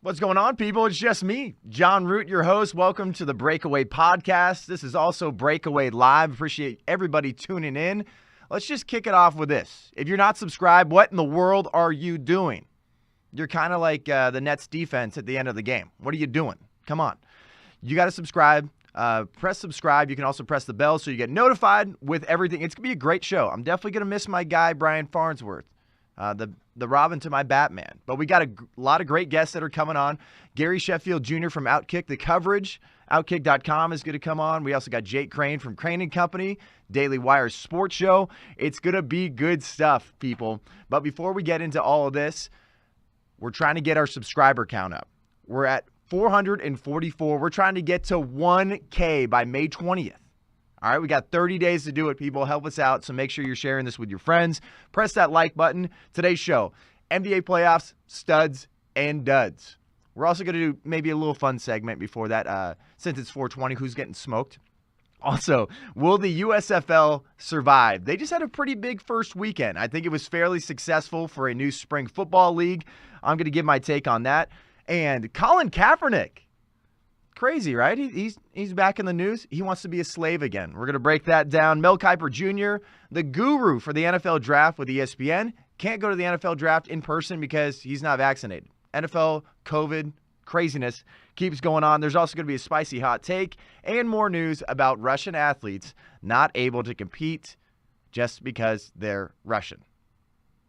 What's going on, people? It's just me, Jon Root, your host. Welcome to the Breakaway podcast. This is also Breakaway Live. Appreciate everybody tuning in. Let's just kick it off with this. If you're not subscribed, what in the world are you doing? You're kind of like the Nets defense at the end of the game. What are you doing? Come on. You got to subscribe. Press subscribe. You can also press the bell so you get notified with everything. It's going to be a great show. I'm definitely going to miss my guy, Brian Farnsworth. The Robin to my Batman. But we got a lot of great guests that are coming on. Gary Sheffield Jr. from Outkick the Coverage. Outkick.com is going to come on. We also got Jake Crane from Crane & Company, Daily Wire Sports Show. It's going to be good stuff, people. But before we get into all of this, we're trying to get our subscriber count up. We're at 444. We're trying to get to 1K by May 20th. All right, we got 30 days to do it, people. Help us out, so make sure you're sharing this with your friends. Press that like button. Today's show, NBA playoffs, studs, and duds. We're also going to do maybe a little fun segment before that, since it's 420, who's getting smoked. Also, will the USFL survive? They just had a pretty big first weekend. I think it was fairly successful for a new spring football league. I'm going to give my take on that. And Colin Kaepernick. Crazy, right? He's back in the news. He wants to be a slave again. We're going to break that down. Mel Kiper Jr., the guru for the NFL draft with ESPN, can't go to the NFL draft in person because he's not vaccinated. NFL, COVID, craziness keeps going on. There's also going to be a spicy hot take and more news about Russian athletes not able to compete just because they're Russian.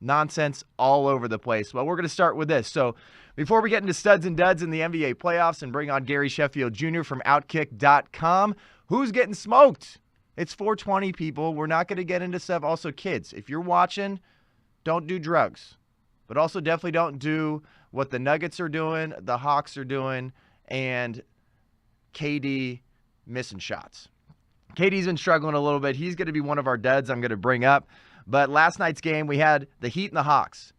Nonsense all over the place. Well, we're going to start with this. So before we get into studs and duds in the NBA playoffs and bring on Gary Sheffield Jr. from Outkick.com, who's getting smoked? It's 420, people. We're not going to get into stuff. Also, kids, if you're watching, don't do drugs. But also definitely don't do what the Nuggets are doing, the Hawks are doing, and KD missing shots. KD's been struggling a little bit. He's going to be one of our duds I'm going to bring up. But last night's game, we had the Heat and the Hawks.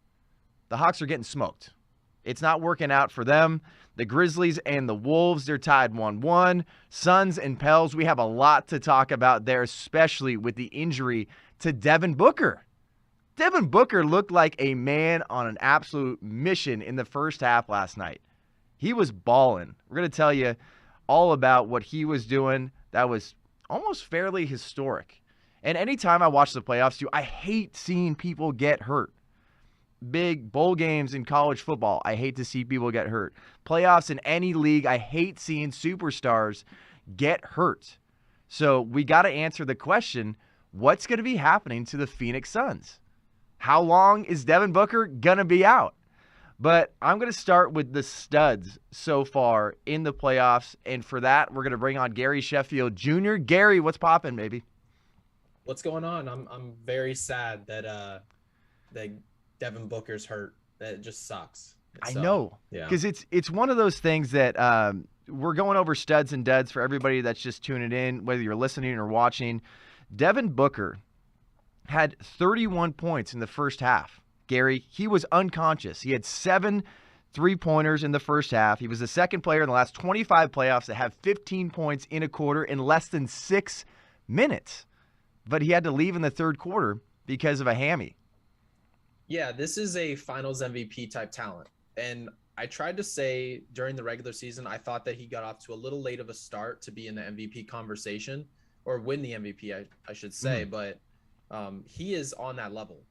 The Hawks are getting smoked. It's not working out for them. The Grizzlies and the Wolves, they're tied 1-1. Suns and Pels, we have a lot to talk about there, especially with the injury to Devin Booker. Devin Booker looked like a man on an absolute mission in the first half last night. He was balling. We're going to tell you all about what he was doing. That was almost fairly historic. And anytime I watch the playoffs, too, I hate seeing people get hurt. Big bowl games in college football, I hate to see people get hurt. Playoffs in any league, I hate seeing superstars get hurt. So we got to answer the question, what's going to be happening to the Phoenix Suns? How long is Devin Booker going to be out? But I'm going to start with the studs so far in the playoffs. And for that, we're going to bring on Gary Sheffield Jr. Gary, what's popping, baby? What's going on? I'm very sad that Devin Booker's hurt. That just sucks. I know. Yeah. Because it's one of those things that we're going over studs and duds for everybody that's just tuning in, whether you're listening or watching. Devin Booker had 31 points in the first half. Gary, he was unconscious. He had 7 3-pointers in the first half. He was the second player in the last 25 playoffs to have 15 points in a quarter in less than 6 minutes. But he had to leave in the third quarter because of a hammy. Yeah, this is a finals MVP type talent. And I tried to say during the regular season, I thought that he got off to a little late of a start to be in the MVP conversation or win the MVP, I should say. But he is on that level.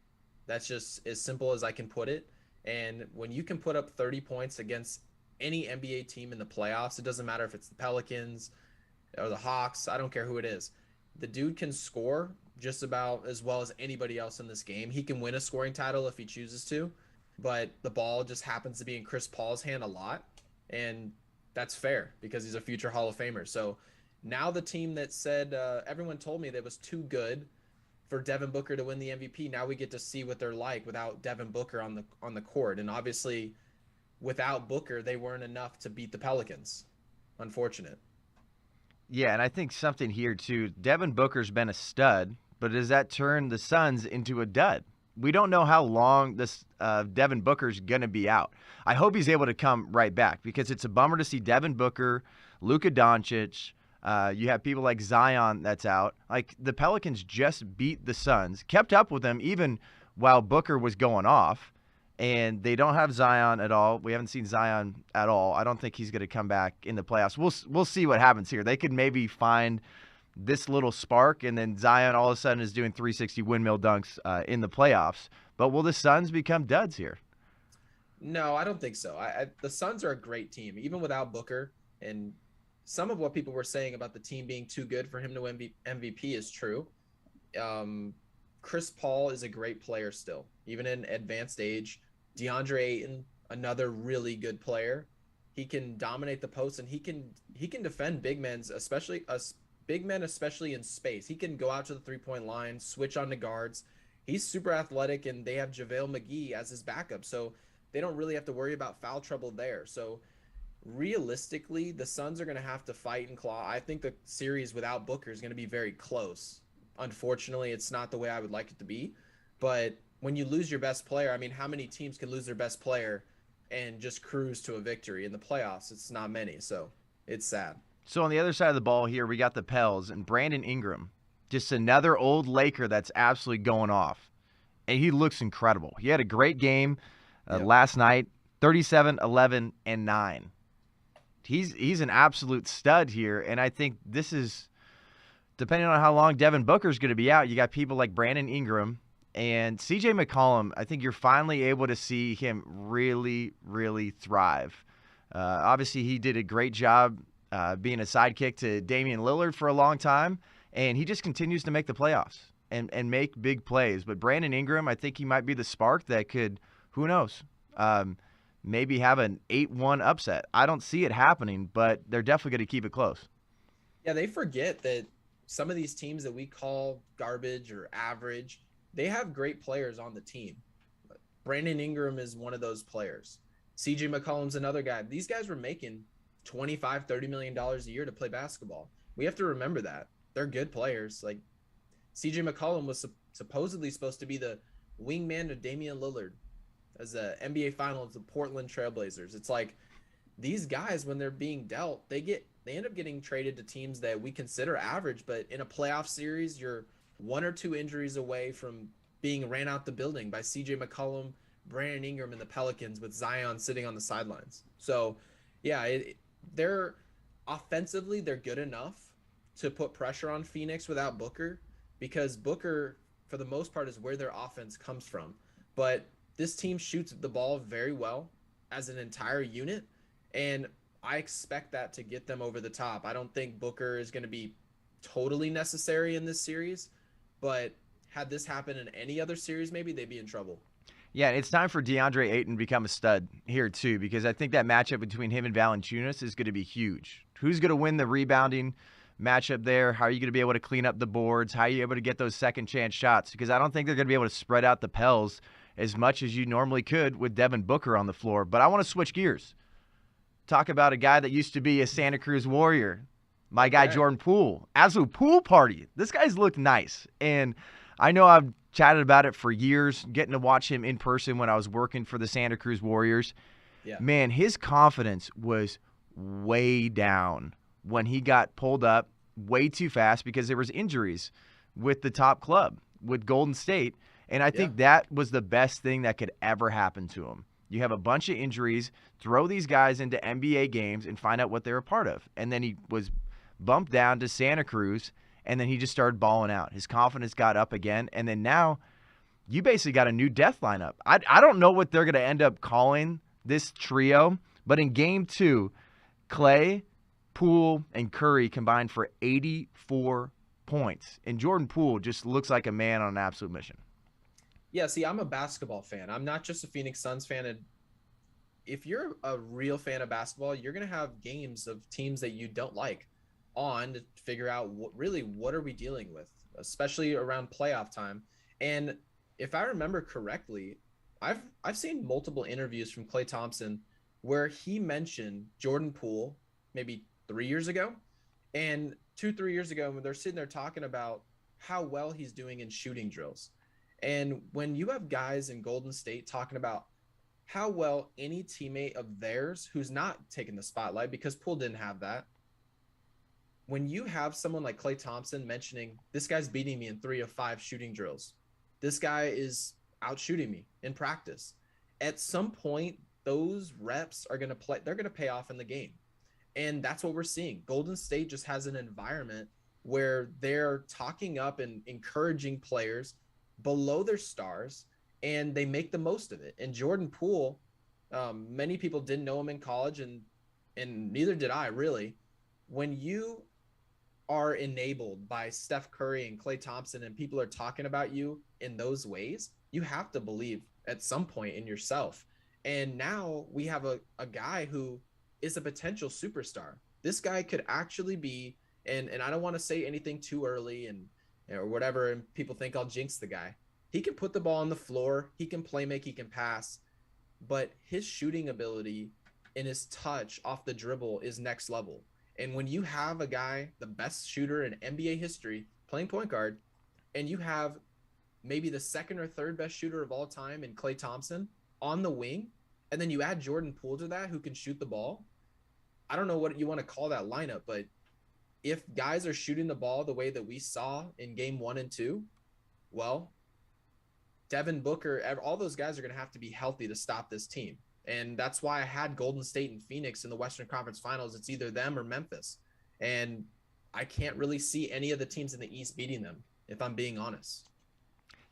That's just as simple as I can put it. And when you can put up 30 points against any NBA team in the playoffs, it doesn't matter if it's the Pelicans or the Hawks. I don't care who it is. The dude can score just about as well as anybody else in this game. He can win a scoring title if he chooses to, but the ball just happens to be in Chris Paul's hand a lot, and that's fair because he's a future Hall of Famer. So now the team that said everyone told me that it was too good for Devin Booker to win the MVP, now we get to see what they're like without Devin Booker on the court. And obviously, without Booker, they weren't enough to beat the Pelicans. Unfortunate. Yeah, and I think something here, too. Devin Booker's been a stud, but does that turn the Suns into a dud? We don't know how long this Devin Booker's going to be out. I hope he's able to come right back because it's a bummer to see Devin Booker, Luka Doncic. You have people like Zion that's out. Like, the Pelicans just beat the Suns, kept up with them even while Booker was going off, and they don't have Zion at all. We haven't seen Zion at all. I don't think he's going to come back in the playoffs. We'll see what happens here. They could maybe find this little spark, and then Zion all of a sudden is doing 360 windmill dunks in the playoffs. But will the Suns become duds here? No, I don't think so. The Suns are a great team, even without Booker. And some of what people were saying about the team being too good for him to win MVP is true. Chris Paul is a great player still, even in advanced age. DeAndre Ayton, another really good player. He can dominate the post, and he can defend big men, especially in space. He can go out to the 3-point line, switch on to guards. He's super athletic, and they have JaVale McGee as his backup, so they don't really have to worry about foul trouble there. So realistically, the Suns are going to have to fight and claw. I think the series without Booker is going to be very close. Unfortunately, it's not the way I would like it to be. But when you lose your best player, I mean, how many teams can lose their best player and just cruise to a victory? In the playoffs, it's not many. So it's sad. So on the other side of the ball here, we got the Pels and Brandon Ingram, just another old Laker that's absolutely going off. And he looks incredible. He had a great game last night, 37, 11, and 9. He's an absolute stud here, and I think this is, depending on how long Devin Booker's going to be out, you got people like Brandon Ingram and C.J. McCollum. I think you're finally able to see him really, really thrive. Obviously, he did a great job being a sidekick to Damian Lillard for a long time, and he just continues to make the playoffs and make big plays. But Brandon Ingram, I think he might be the spark that could, who knows, maybe have an 8-1 upset. I don't see it happening, but they're definitely going to keep it close. Yeah, they forget that some of these teams that we call garbage or average, they have great players on the team. Brandon Ingram is one of those players. CJ McCollum's another guy. These guys were making $25-30 million a year to play basketball. We have to remember that. They're good players. Like CJ McCollum was supposedly supposed to be the wingman to Damian Lillard as the NBA Finals, the Portland Trailblazers. It's like these guys, when they're being dealt, they end up getting traded to teams that we consider average, but in a playoff series, you're 1 or 2 injuries away from being ran out the building by CJ McCollum, Brandon Ingram, and the Pelicans with Zion sitting on the sidelines. So, yeah, they're offensively, they're good enough to put pressure on Phoenix without Booker, because Booker, for the most part, is where their offense comes from. But this team shoots the ball very well as an entire unit, and I expect that to get them over the top. I don't think Booker is going to be totally necessary in this series, but had this happen in any other series, maybe they'd be in trouble. Yeah, it's time for DeAndre Ayton to become a stud here too, because I think that matchup between him and Valanciunas is going to be huge. Who's going to win the rebounding matchup there? How are you going to be able to clean up the boards? How are you able to get those second chance shots? Because I don't think they're going to be able to spread out the Pels as much as you normally could with Devin Booker on the floor. But I want to switch gears. Talk about a guy that used to be a Santa Cruz Warrior, my guy Jordan Poole. Absolute pool party. This guy's looked nice. And I know I've chatted about it for years, getting to watch him in person when I was working for the Santa Cruz Warriors. Yeah. Man, his confidence was way down when he got pulled up way too fast because there was injuries with the top club, with Golden State. And I think that was the best thing that could ever happen to him. You have a bunch of injuries, throw these guys into NBA games and find out what they're a part of. And then he was bumped down to Santa Cruz, and then he just started balling out. His confidence got up again, and then now you basically got a new death lineup. I don't know what they're going to end up calling this trio, but in Game 2, Clay, Poole, and Curry combined for 84 points. And Jordan Poole just looks like a man on an absolute mission. Yeah, see, I'm a basketball fan. I'm not just a Phoenix Suns fan. And if you're a real fan of basketball, you're going to have games of teams that you don't like on to figure out what are we dealing with, especially around playoff time. And if I remember correctly, I've seen multiple interviews from Klay Thompson where he mentioned Jordan Poole maybe 3 years ago, and 2-3 years ago when they're sitting there talking about how well he's doing in shooting drills. And when you have guys in Golden State talking about how well any teammate of theirs who's not taking the spotlight, because Poole didn't have that, when you have someone like Klay Thompson mentioning, this guy's beating me in 3 of 5 shooting drills, this guy is out shooting me in practice, At some point, those reps are going to play. They're going to pay off in the game. And that's what we're seeing. Golden State just has an environment where they're talking up and encouraging players below their stars, and they make the most of it. And Jordan Poole, many people didn't know him in college, and neither did I really. When you are enabled by Steph Curry and Klay Thompson, and people are talking about you in those ways, you have to believe at some point in yourself. And now we have a guy who is a potential superstar. This guy could actually be, and I don't want to say anything too early and or whatever, and people think I'll jinx the guy. He can put the ball on the floor, he can play make, he can pass, but his shooting ability and his touch off the dribble is next level. And when you have a guy, the best shooter in NBA history, playing point guard, and you have maybe the second or third best shooter of all time in Klay Thompson on the wing, and then you add Jordan Poole to that, who can shoot the ball. I don't know what you want to call that lineup, but if guys are shooting the ball the way that we saw in game 1 and 2, well, Devin Booker, all those guys are going to have to be healthy to stop this team. And that's why I had Golden State and Phoenix in the Western Conference Finals. It's either them or Memphis. And I can't really see any of the teams in the East beating them, if I'm being honest.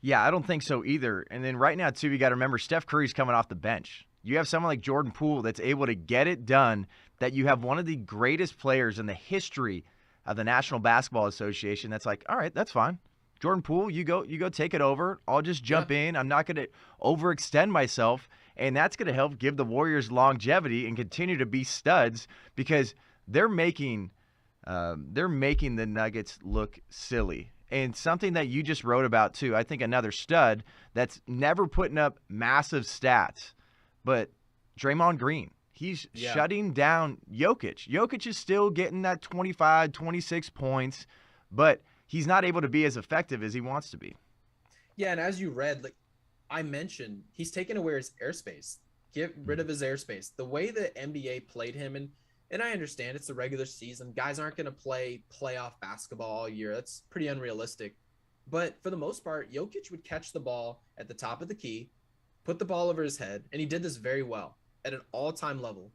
Yeah, I don't think so either. And then right now, too, you got to remember Steph Curry's coming off the bench. You have someone like Jordan Poole that's able to get it done, that you have one of the greatest players in the history of the National Basketball Association that's like, all right, that's fine. Jordan Poole, you go take it over. I'll just jump in. I'm not going to overextend myself. And that's going to help give the Warriors longevity and continue to be studs, because they're making the Nuggets look silly. And something that you just wrote about too, I think another stud that's never putting up massive stats, but Draymond Green. He's shutting down Jokic. Jokic is still getting that 25, 26 points, but he's not able to be as effective as he wants to be. Yeah, and as you read, like I mentioned, he's taken away his airspace. Get rid of his airspace. The way the NBA played him, and I understand it's the regular season. Guys aren't going to play playoff basketball all year. That's pretty unrealistic. But for the most part, Jokic would catch the ball at the top of the key, put the ball over his head, and he did this very well at an all-time level.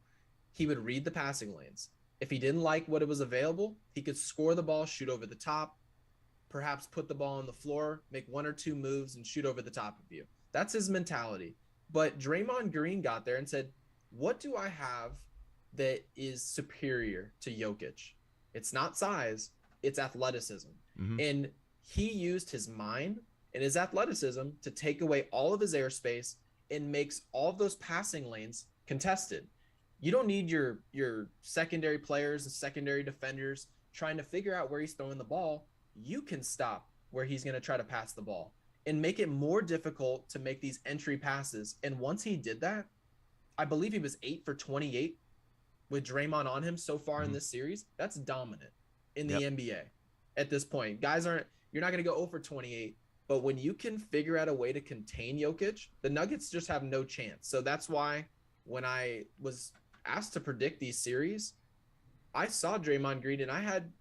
He would read the passing lanes. If he didn't like what it was available, he could score the ball, shoot over the top, perhaps put the ball on the floor, make one or two moves, and shoot over the top of you. That's his mentality. But Draymond Green got there and said, what do I have that is superior to Jokic? It's not size, it's athleticism. Mm-hmm. And he used his mind and his athleticism to take away all of his airspace and makes all of those passing lanes contested. You don't need your secondary players and secondary defenders trying to figure out where he's throwing the ball. You can stop where he's going to try to pass the ball and make it more difficult to make these entry passes. And once he did that, I believe he was 8 for 28 with Draymond on him so far in this series. That's dominant in the NBA at this point. Guys you're not going to go 0 for 28, but when you can figure out a way to contain Jokic, the Nuggets just have no chance. So that's why when I was asked to predict these series, I saw Draymond Green and I had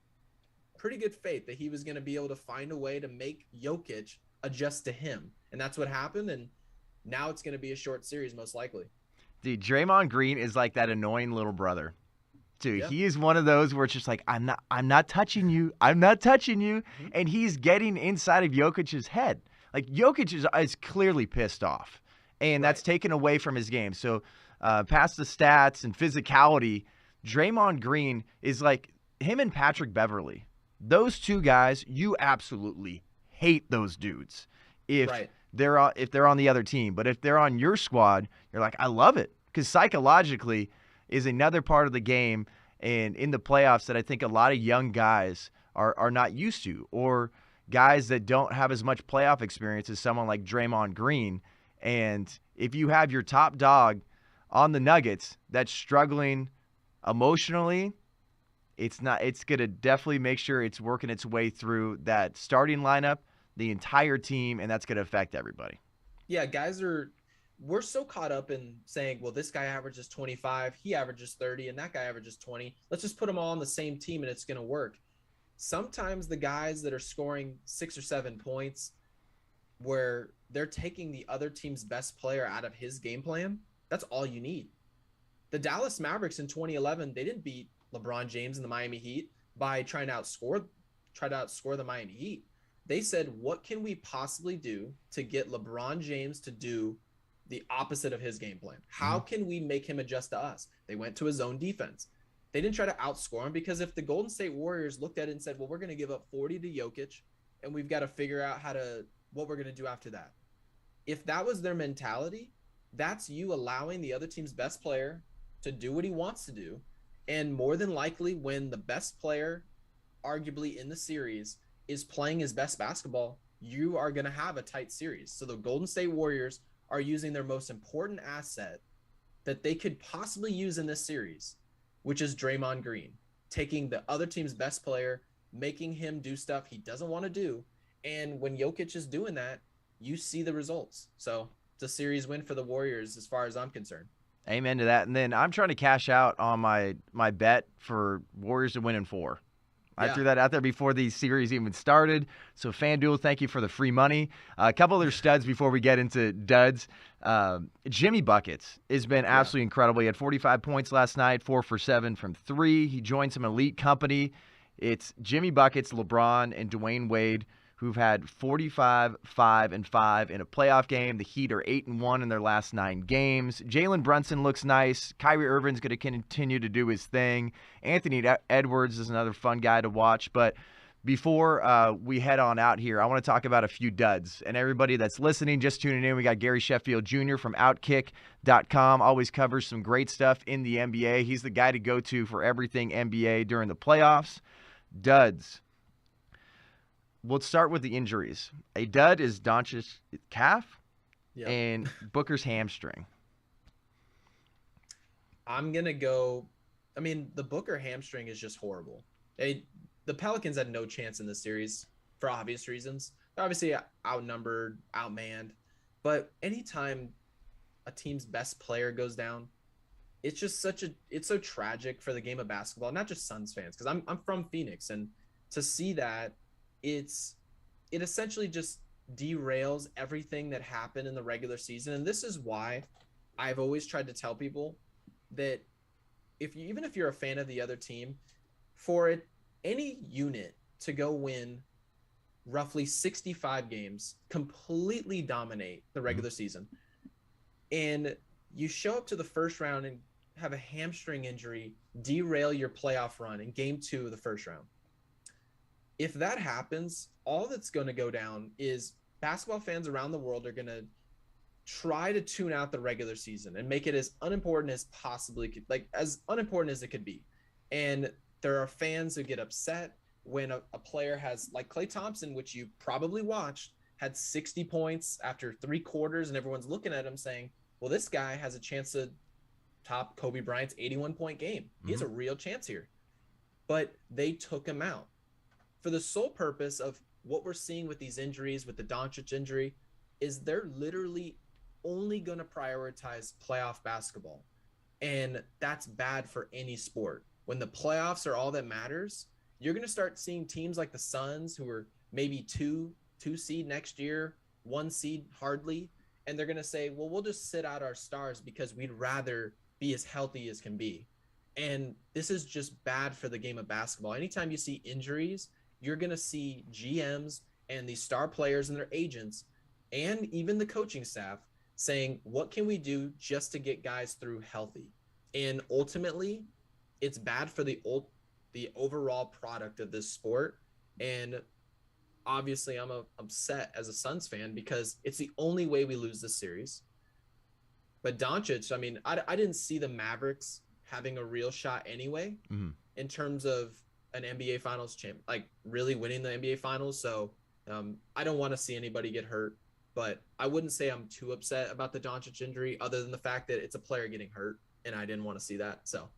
pretty good faith that he was going to be able to find a way to make Jokic adjust to him. And that's what happened. And now it's going to be a short series, most likely. Dude, Draymond Green is like that annoying little brother. Dude, he is one of those where it's just like, I'm not touching you. I'm not touching you. Mm-hmm. And he's getting inside of Jokic's head. Like, Jokic is clearly pissed off. And that's taken away from his game. So, past the stats and physicality, Draymond Green is like him and Patrick Beverley. Those two guys, you absolutely hate those dudes if they're on the other team. But if they're on your squad, you're like, I love it. Because psychologically is another part of the game and in the playoffs that I think a lot of young guys are not used to, or guys that don't have as much playoff experience as someone like Draymond Green. And if you have your top dog on the Nuggets that's struggling emotionally, it's going to definitely make sure it's working its way through that starting lineup, the entire team, and that's going to affect everybody. Yeah, we're so caught up in saying, well, this guy averages 25, he averages 30, and that guy averages 20. Let's just put them all on the same team and it's going to work. Sometimes the guys that are scoring 6 or 7 points, where they're taking the other team's best player out of his game plan, that's all you need. The Dallas Mavericks in 2011, they didn't beat LeBron James and the Miami Heat by trying to outscore the Miami Heat. They said, what can we possibly do to get LeBron James to do the opposite of his game plan? How can we make him adjust to us? They went to his zone defense. They didn't try to outscore him, because if the Golden State Warriors looked at it and said, well, we're going to give up 40 to Jokic and we've got to figure out what we're going to do after that. If that was their mentality, that's you allowing the other team's best player to do what he wants to do. And more than likely, when the best player, arguably in the series, is playing his best basketball, you are going to have a tight series. So the Golden State Warriors are using their most important asset that they could possibly use in this series, which is Draymond Green, taking the other team's best player, making him do stuff he doesn't want to do. And when Jokic is doing that, you see the results. So it's a series win for the Warriors as far as I'm concerned. Amen to that. And then I'm trying to cash out on my bet for Warriors to win in 4. I threw that out there before the series even started. So FanDuel, thank you for the free money. A couple other studs before we get into duds. Jimmy Buckets has been absolutely incredible. He had 45 points last night, 4 for 7 from 3. He joined some elite company. It's Jimmy Buckets, LeBron, and Dwayne Wade, who've had 45, 5, and 5 in a playoff game. The Heat are 8-1 in their last 9 games. Jalen Brunson looks nice. Kyrie Irving's going to continue to do his thing. Anthony Edwards is another fun guy to watch. But before we head on out here, I want to talk about a few duds. And everybody that's listening, just tuning in, we got Gary Sheffield Jr. from Outkick.com. Always covers some great stuff in the NBA. He's the guy to go to for everything NBA during the playoffs. Duds. We'll start with the injuries. A dud is Doncic's calf and Booker's hamstring. I'm going to go – I mean, the Booker hamstring is just horrible. The Pelicans had no chance in this series for obvious reasons. They're obviously outnumbered, outmanned. But anytime a team's best player goes down, it's just it's so tragic for the game of basketball, not just Suns fans, because I'm from Phoenix, and to see that, it essentially just derails everything that happened in the regular season. And this is why I've always tried to tell people that even if you're a fan of the other team, for any unit to go win roughly 65 games, completely dominate the regular season, and you show up to the first round and have a hamstring injury derail your playoff run in game 2 of the first round. If that happens, all that's going to go down is basketball fans around the world are going to try to tune out the regular season and make it as unimportant as as unimportant as it could be. And there are fans who get upset when a player has, like Klay Thompson, which you probably watched, had 60 points after 3 quarters, and everyone's looking at him saying, well, this guy has a chance to top Kobe Bryant's 81-point game. He has a real chance here. But they took him out for the sole purpose of what we're seeing with these injuries, with the Doncic injury, is they're literally only going to prioritize playoff basketball. And that's bad for any sport. When the playoffs are all that matters, you're going to start seeing teams like the Suns, who are maybe two seed next year, 1 seed hardly, and they're going to say, well, we'll just sit out our stars because we'd rather be as healthy as can be. And this is just bad for the game of basketball. Anytime you see injuries, you're going to see GMs and these star players and their agents and even the coaching staff saying, what can we do just to get guys through healthy? And ultimately, it's bad for the overall product of this sport. And obviously, I'm upset as a Suns fan because it's the only way we lose this series. But Doncic, I mean, I didn't see the Mavericks having a real shot anyway in terms of an NBA Finals champ, like really winning the NBA Finals. So I don't want to see anybody get hurt, but I wouldn't say I'm too upset about the Doncic injury other than the fact that it's a player getting hurt, and I didn't want to see that. So.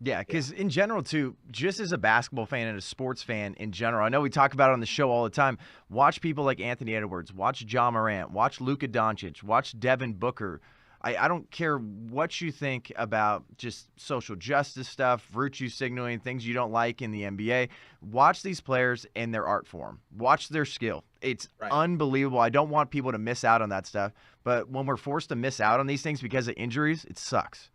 Yeah, because in general, too, just as a basketball fan and a sports fan in general, I know we talk about it on the show all the time, watch people like Anthony Edwards, watch Ja Morant, watch Luka Doncic, watch Devin Booker. I don't care what you think about just social justice stuff, virtue signaling, things you don't like in the NBA. Watch these players and their art form. Watch their skill. It's unbelievable. I don't want people to miss out on that stuff. But when we're forced to miss out on these things because of injuries, it sucks.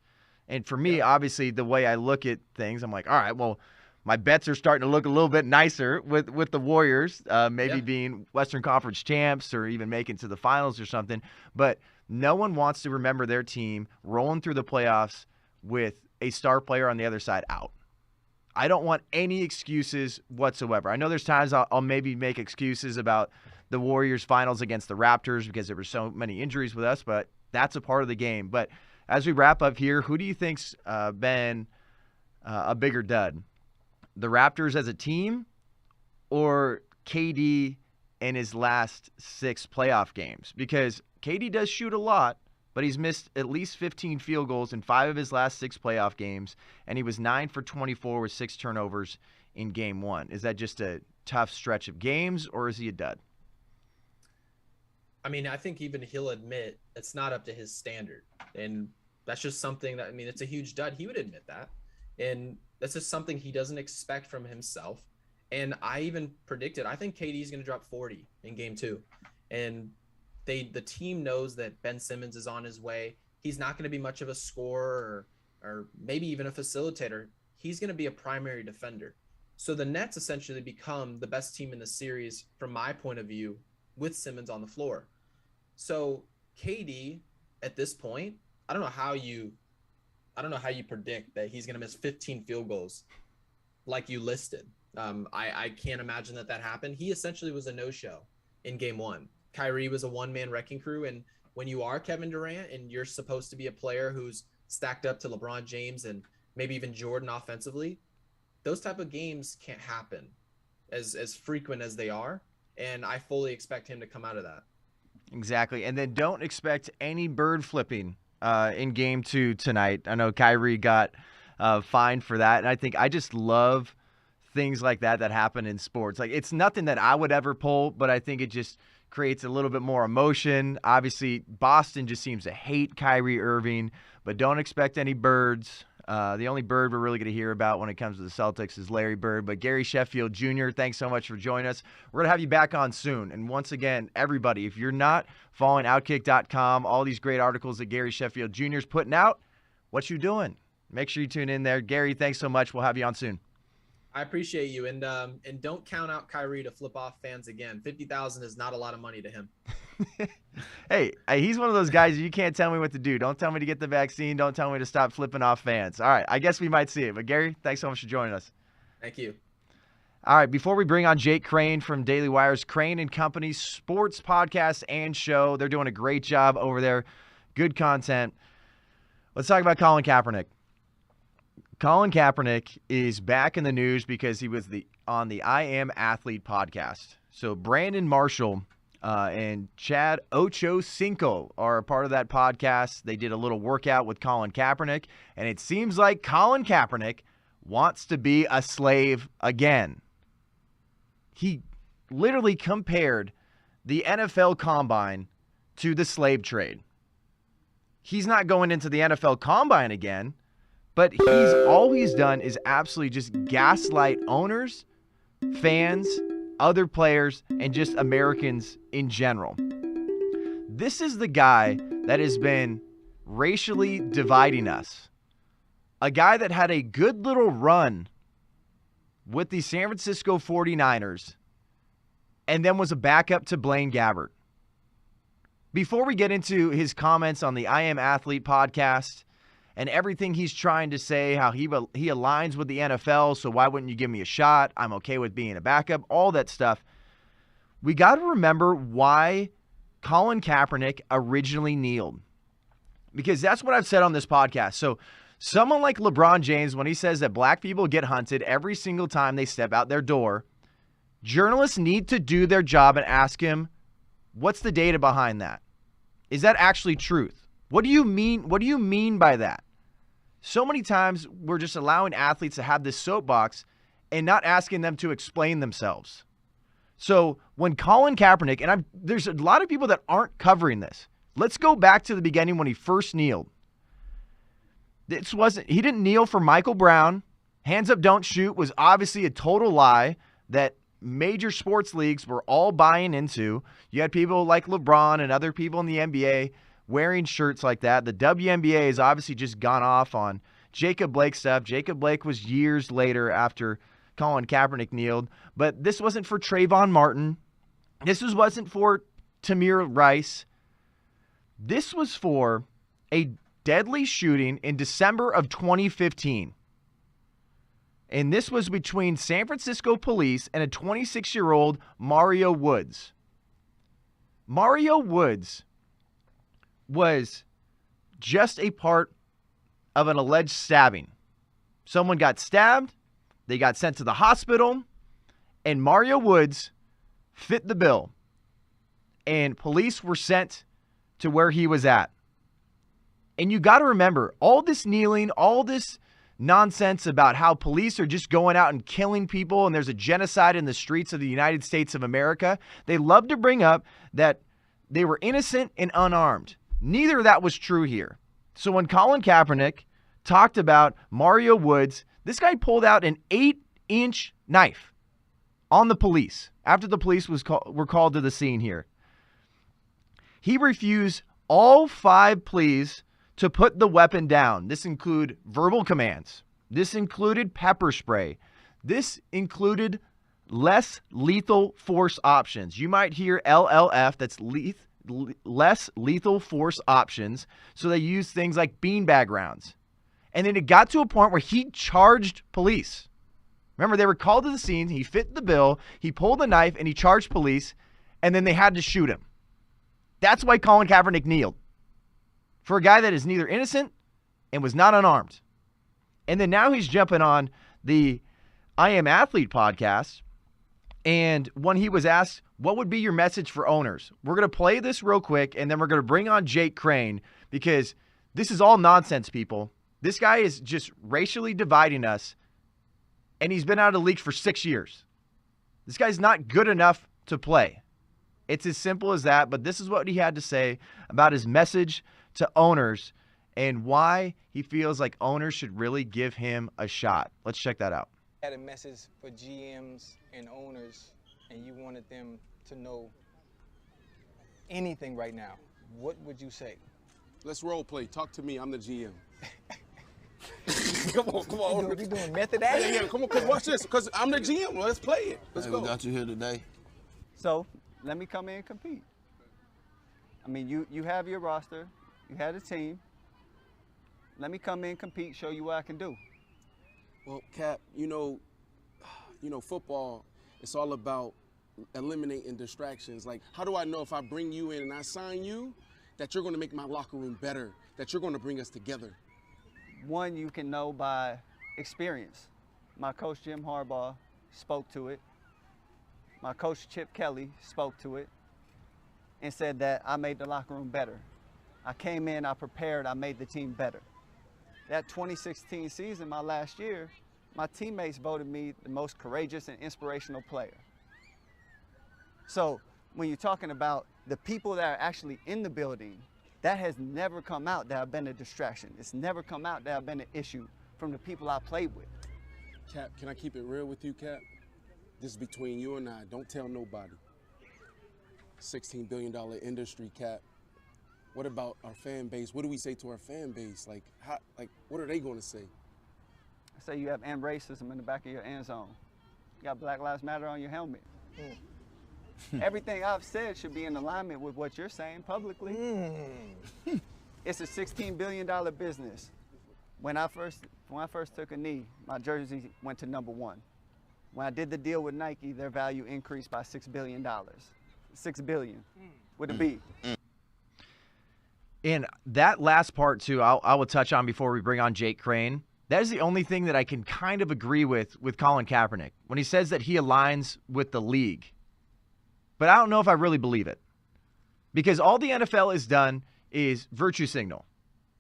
And for me, obviously, the way I look at things, I'm like, all right, well, my bets are starting to look a little bit nicer with the Warriors, maybe being Western Conference champs or even making to the finals or something. But no one wants to remember their team rolling through the playoffs with a star player on the other side out. I don't want any excuses whatsoever. I know there's times I'll maybe make excuses about the Warriors finals against the Raptors because there were so many injuries with us, but that's a part of the game. But as we wrap up here, who do you think's been a bigger dud? The Raptors as a team or KD in his last 6 playoff games? Because KD does shoot a lot, but he's missed at least 15 field goals in 5 of his last 6 playoff games, and he was 9 for 24 with 6 turnovers in game 1. Is that just a tough stretch of games, or is he a dud? I mean, I think even he'll admit it's not up to his standard, and that's just something that, I mean, it's a huge dud. He would admit that, and that's just something he doesn't expect from himself. And I even predicted, I think KD is going to drop 40 in game 2, and the team knows that Ben Simmons is on his way. He's not going to be much of a scorer or maybe even a facilitator. He's going to be a primary defender. So the Nets essentially become the best team in the series from my point of view with Simmons on the floor. So KD at this point, I don't know how you predict that he's going to miss 15 field goals like you listed. I can't imagine that happened. He essentially was a no-show in game 1. Kyrie was a one-man wrecking crew, and when you are Kevin Durant and you're supposed to be a player who's stacked up to LeBron James and maybe even Jordan offensively, those type of games can't happen as frequent as they are, and I fully expect him to come out of that. Exactly, and then don't expect any bird flipping in game 2 tonight. I know Kyrie got fined for that, and I just love things like that happen in sports. Like, it's nothing that I would ever pull, but I think it just creates a little bit more emotion. Obviously, Boston just seems to hate Kyrie Irving, but don't expect any birds. The only bird we're really going to hear about when it comes to the Celtics is Larry Bird. But Gary Sheffield Jr., thanks so much for joining us. We're going to have you back on soon. And once again, everybody, if you're not following Outkick.com, all these great articles that Gary Sheffield Jr. is putting out, what you doing? Make sure you tune in there. Gary, thanks so much. We'll have you on soon. I appreciate you, and don't count out Kyrie to flip off fans again. 50,000 is not a lot of money to him. Hey, he's one of those guys you can't tell me what to do. Don't tell me to get the vaccine. Don't tell me to stop flipping off fans. All right, I guess we might see it. But Gary, thanks so much for joining us. Thank you. All right, before we bring on Jake Crane from Daily Wire's Crane and Company sports podcast and show, they're doing a great job over there. Good content. Let's talk about Colin Kaepernick. Colin Kaepernick is back in the news because he was on the I Am Athlete podcast. So Brandon Marshall and Chad Ochocinco are a part of that podcast. They did a little workout with Colin Kaepernick, and it seems like Colin Kaepernick wants to be a slave again. He literally compared the NFL Combine to the slave trade. He's not going into the NFL Combine again. But all he's done is absolutely just gaslight owners, fans, other players, and just Americans in general. This is the guy that has been racially dividing us. A guy that had a good little run with the San Francisco 49ers and then was a backup to Blaine Gabbert. Before we get into his comments on the I Am Athlete podcast, and everything he's trying to say, how he aligns with the NFL, so why wouldn't you give me a shot? I'm okay with being a backup, all that stuff. We got to remember why Colin Kaepernick originally kneeled. Because that's what I've said on this podcast. So someone like LeBron James, when he says that black people get hunted every single time they step out their door, journalists need to do their job and ask him, what's the data behind that? Is that actually truth? What do you mean? What do you mean by that? So many times we're just allowing athletes to have this soapbox and not asking them to explain themselves. So when Colin Kaepernick, and there's a lot of people that aren't covering this. Let's go back to the beginning when he first kneeled. He didn't kneel for Michael Brown. Hands up, don't shoot was obviously a total lie that major sports leagues were all buying into. You had people like LeBron and other people in the NBA wearing shirts like that. The WNBA has obviously just gone off on Jacob Blake stuff. Jacob Blake was years later after Colin Kaepernick kneeled. But this wasn't for Trayvon Martin. This wasn't for Tamir Rice. This was for a deadly shooting in December of 2015. And this was between San Francisco police and a 26-year-old Mario Woods. Mario Woods was just a part of an alleged stabbing. Someone got stabbed, they got sent to the hospital, and Mario Woods fit the bill. And police were sent to where he was at. And you got to remember, all this kneeling, all this nonsense about how police are just going out and killing people and there's a genocide in the streets of the United States of America. They love to bring up that they were innocent and unarmed. Neither of that was true here. So when Colin Kaepernick talked about Mario Woods, this guy pulled out an 8-inch knife on the police after the police were called to the scene here. He refused all 5 pleas to put the weapon down. This included verbal commands. This included pepper spray. This included less lethal force options. You might hear LLF, that's less lethal force options. So they used things like beanbag rounds. And then it got to a point where he charged police. Remember, they were called to the scene. He fit the bill. He pulled the knife and he charged police. And then they had to shoot him. That's why Colin Kaepernick kneeled. For a guy that is neither innocent and was not unarmed. And then now he's jumping on the I Am Athlete podcast. And when he was asked, what would be your message for owners? We're going to play this real quick, and then we're going to bring on Jake Crane, because this is all nonsense, people. This guy is just racially dividing us, and he's been out of the league for 6 years. This guy's not good enough to play. It's as simple as that, but this is what he had to say about his message to owners and why he feels like owners should really give him a shot. Let's check that out. I had a message for GMs and owners, and you wanted them to know anything right now. What would you say? Let's role play. Talk to me. I'm the GM. Come on. We doing method acting? Yeah, come on, watch this, because I'm the GM. Let's play it. Let's go. We got you here today. So let me come in and compete. I mean, you have your roster. You had a team. Let me come in, compete, show you what I can do. Well, Cap, you know, football, it's all about eliminating distractions. Like, how do I know if I bring you in and I sign you that you're going to make my locker room better, that you're going to bring us together? One, you can know by experience. My coach, Jim Harbaugh, spoke to it. My coach, Chip Kelly, spoke to it and said that I made the locker room better. I came in, I prepared, I made the team better. That 2016 season, my last year, my teammates voted me the most courageous and inspirational player. So when you're talking about the people that are actually in the building, that has never come out that have been a distraction. It's never come out that have been an issue from the people I played with. Cap, can I keep it real with you, Cap? This is between you and I. Don't tell nobody. $16 billion industry, Cap. What about our fan base? What do we say to our fan base? Like, what are they going to say? I say you have end racism in the back of your end zone. You got Black Lives Matter on your helmet. Everything I've said should be in alignment with what you're saying publicly. It's a $16 billion business. When I first took a knee, my jersey went to #1. When I did the deal with Nike, their value increased by $6 billion. $6 billion with a B. And that last part, too, I will touch on before we bring on Jake Crane. That is the only thing that I can kind of agree with Colin Kaepernick when he says that he aligns with the league. But I don't know if I really believe it. Because all the NFL has done is virtue signal.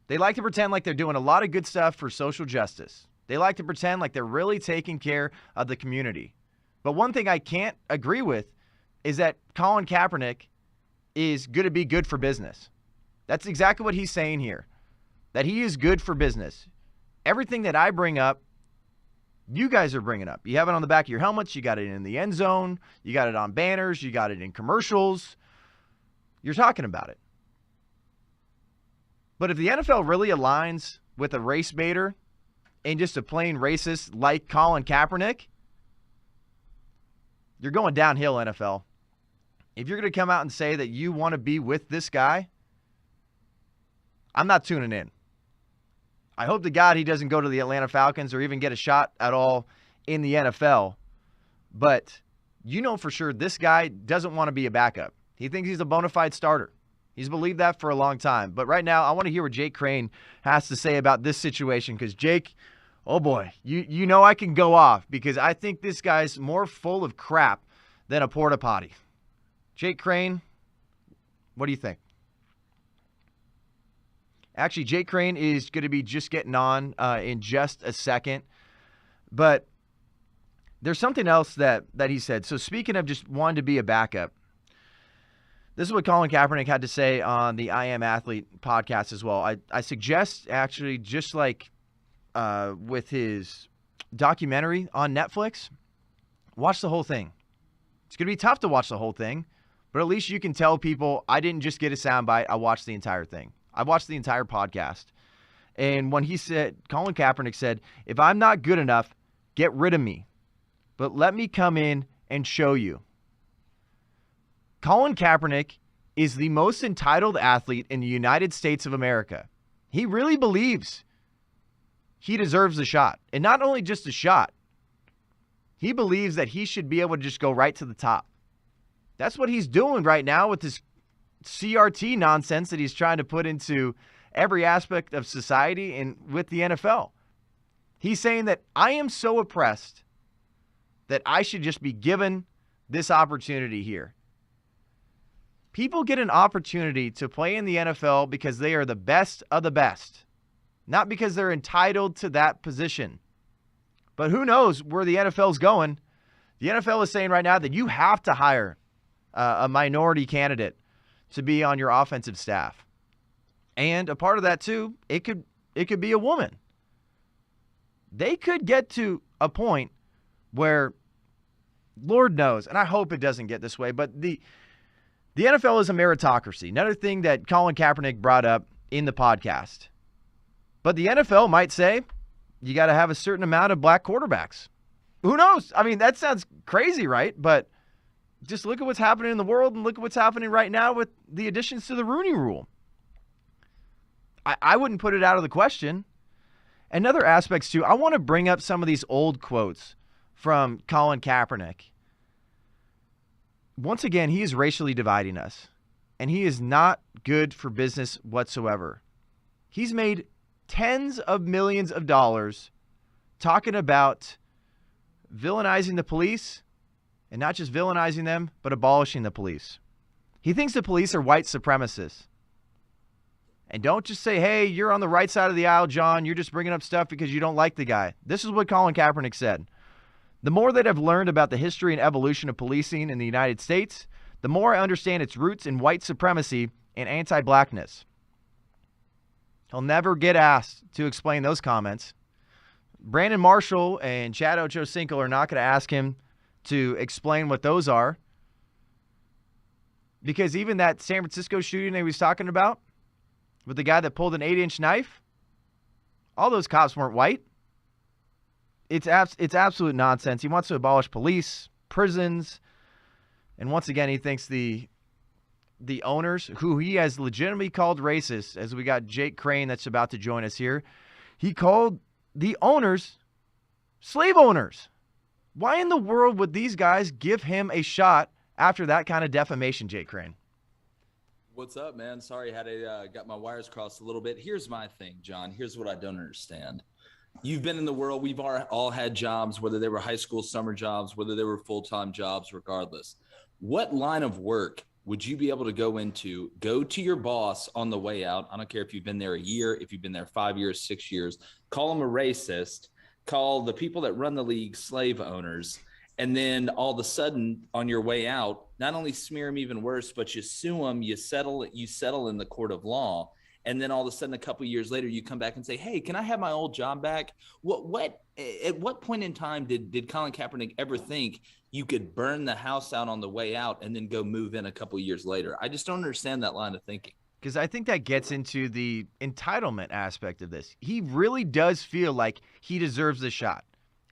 They like to pretend like they're doing a lot of good stuff for social justice. They like to pretend like they're really taking care of the community. But one thing I can't agree with is that Colin Kaepernick is going to be good for business. That's exactly what he's saying here, that he is good for business. Everything that I bring up, you guys are bringing up. You have it on the back of your helmets. You got it in the end zone. You got it on banners. You got it in commercials. You're talking about it. But if the NFL really aligns with a race baiter and just a plain racist like Colin Kaepernick, you're going downhill, NFL. If you're going to come out and say that you want to be with this guy, I'm not tuning in. I hope to God he doesn't go to the Atlanta Falcons or even get a shot at all in the NFL. But you know for sure this guy doesn't want to be a backup. He thinks he's a bona fide starter. He's believed that for a long time. But right now, I want to hear what Jake Crane has to say about this situation. Because Jake, oh boy, you know I can go off because I think this guy's more full of crap than a porta potty. Jake Crane, what do you think? Actually, Jake Crane is going to be just getting on in just a second. But there's something else that he said. So speaking of just wanting to be a backup, this is what Colin Kaepernick had to say on the I Am Athlete podcast as well. I suggest actually just like with his documentary on Netflix, watch the whole thing. It's going to be tough to watch the whole thing, but at least you can tell people I didn't just get a soundbite. I watched the entire thing. I watched the entire podcast. And when he said, Colin Kaepernick said, if I'm not good enough, get rid of me. But let me come in and show you. Colin Kaepernick is the most entitled athlete in the United States of America. He really believes he deserves a shot. And not only just a shot, he believes that he should be able to just go right to the top. That's what he's doing right now with this CRT nonsense that he's trying to put into every aspect of society and with the NFL. He's saying that I am so oppressed that I should just be given this opportunity here. People get an opportunity to play in the NFL because they are the best of the best, not because they're entitled to that position. But who knows where the NFL is going? The NFL is saying right now that you have to hire a minority candidate to be on your offensive staff. And a part of that too, it could be a woman. They could get to a point where, Lord knows, and I hope it doesn't get this way, but the NFL is a meritocracy. Another thing that Colin Kaepernick brought up in the podcast. But the NFL might say, you got to have a certain amount of black quarterbacks. Who knows? I mean, that sounds crazy, right? But just look at what's happening in the world and look at what's happening right now with the additions to the Rooney Rule. I wouldn't put it out of the question. And other aspects, too, I want to bring up some of these old quotes from Colin Kaepernick. Once again, he is racially dividing us, and he is not good for business whatsoever. He's made tens of millions of dollars talking about villainizing the police, and not just villainizing them, but abolishing the police. He thinks the police are white supremacists. And don't just say, hey, you're on the right side of the aisle, John. You're just bringing up stuff because you don't like the guy. This is what Colin Kaepernick said. The more that I've learned about the history and evolution of policing in the United States, the more I understand its roots in white supremacy and anti-blackness. He'll never get asked to explain those comments. Brandon Marshall and Chad Ochocinco are not going to ask him to explain what those are. Because even that San Francisco shooting that he was talking about with the guy that pulled an 8-inch knife, all those cops weren't white. It's absolute nonsense. He wants to abolish police, prisons, and once again, he thinks the owners, who he has legitimately called racist, as we got Jake Crane that's about to join us here, he called the owners slave owners. Why in the world would these guys give him a shot after that kind of defamation, Jake Crane? What's up, man? Sorry, got my wires crossed a little bit. Here's my thing, John. Here's what I don't understand. You've been in the world. We've all had jobs, whether they were high school summer jobs, whether they were full-time jobs, regardless. What line of work would you be able to go to your boss on the way out? I don't care if you've been there a year, if you've been there 5 years, 6 years, call them a racist, call the people that run the league slave owners, and then all of a sudden on your way out, not only smear him even worse, but you sue him, you settle in the court of law. And then all of a sudden, a couple of years later, you come back and say, hey, can I have my old job back? At what point in time did Colin Kaepernick ever think you could burn the house out on the way out and then go move in a couple of years later? I just don't understand that line of thinking. Because I think that gets into the entitlement aspect of this. He really does feel like he deserves the shot.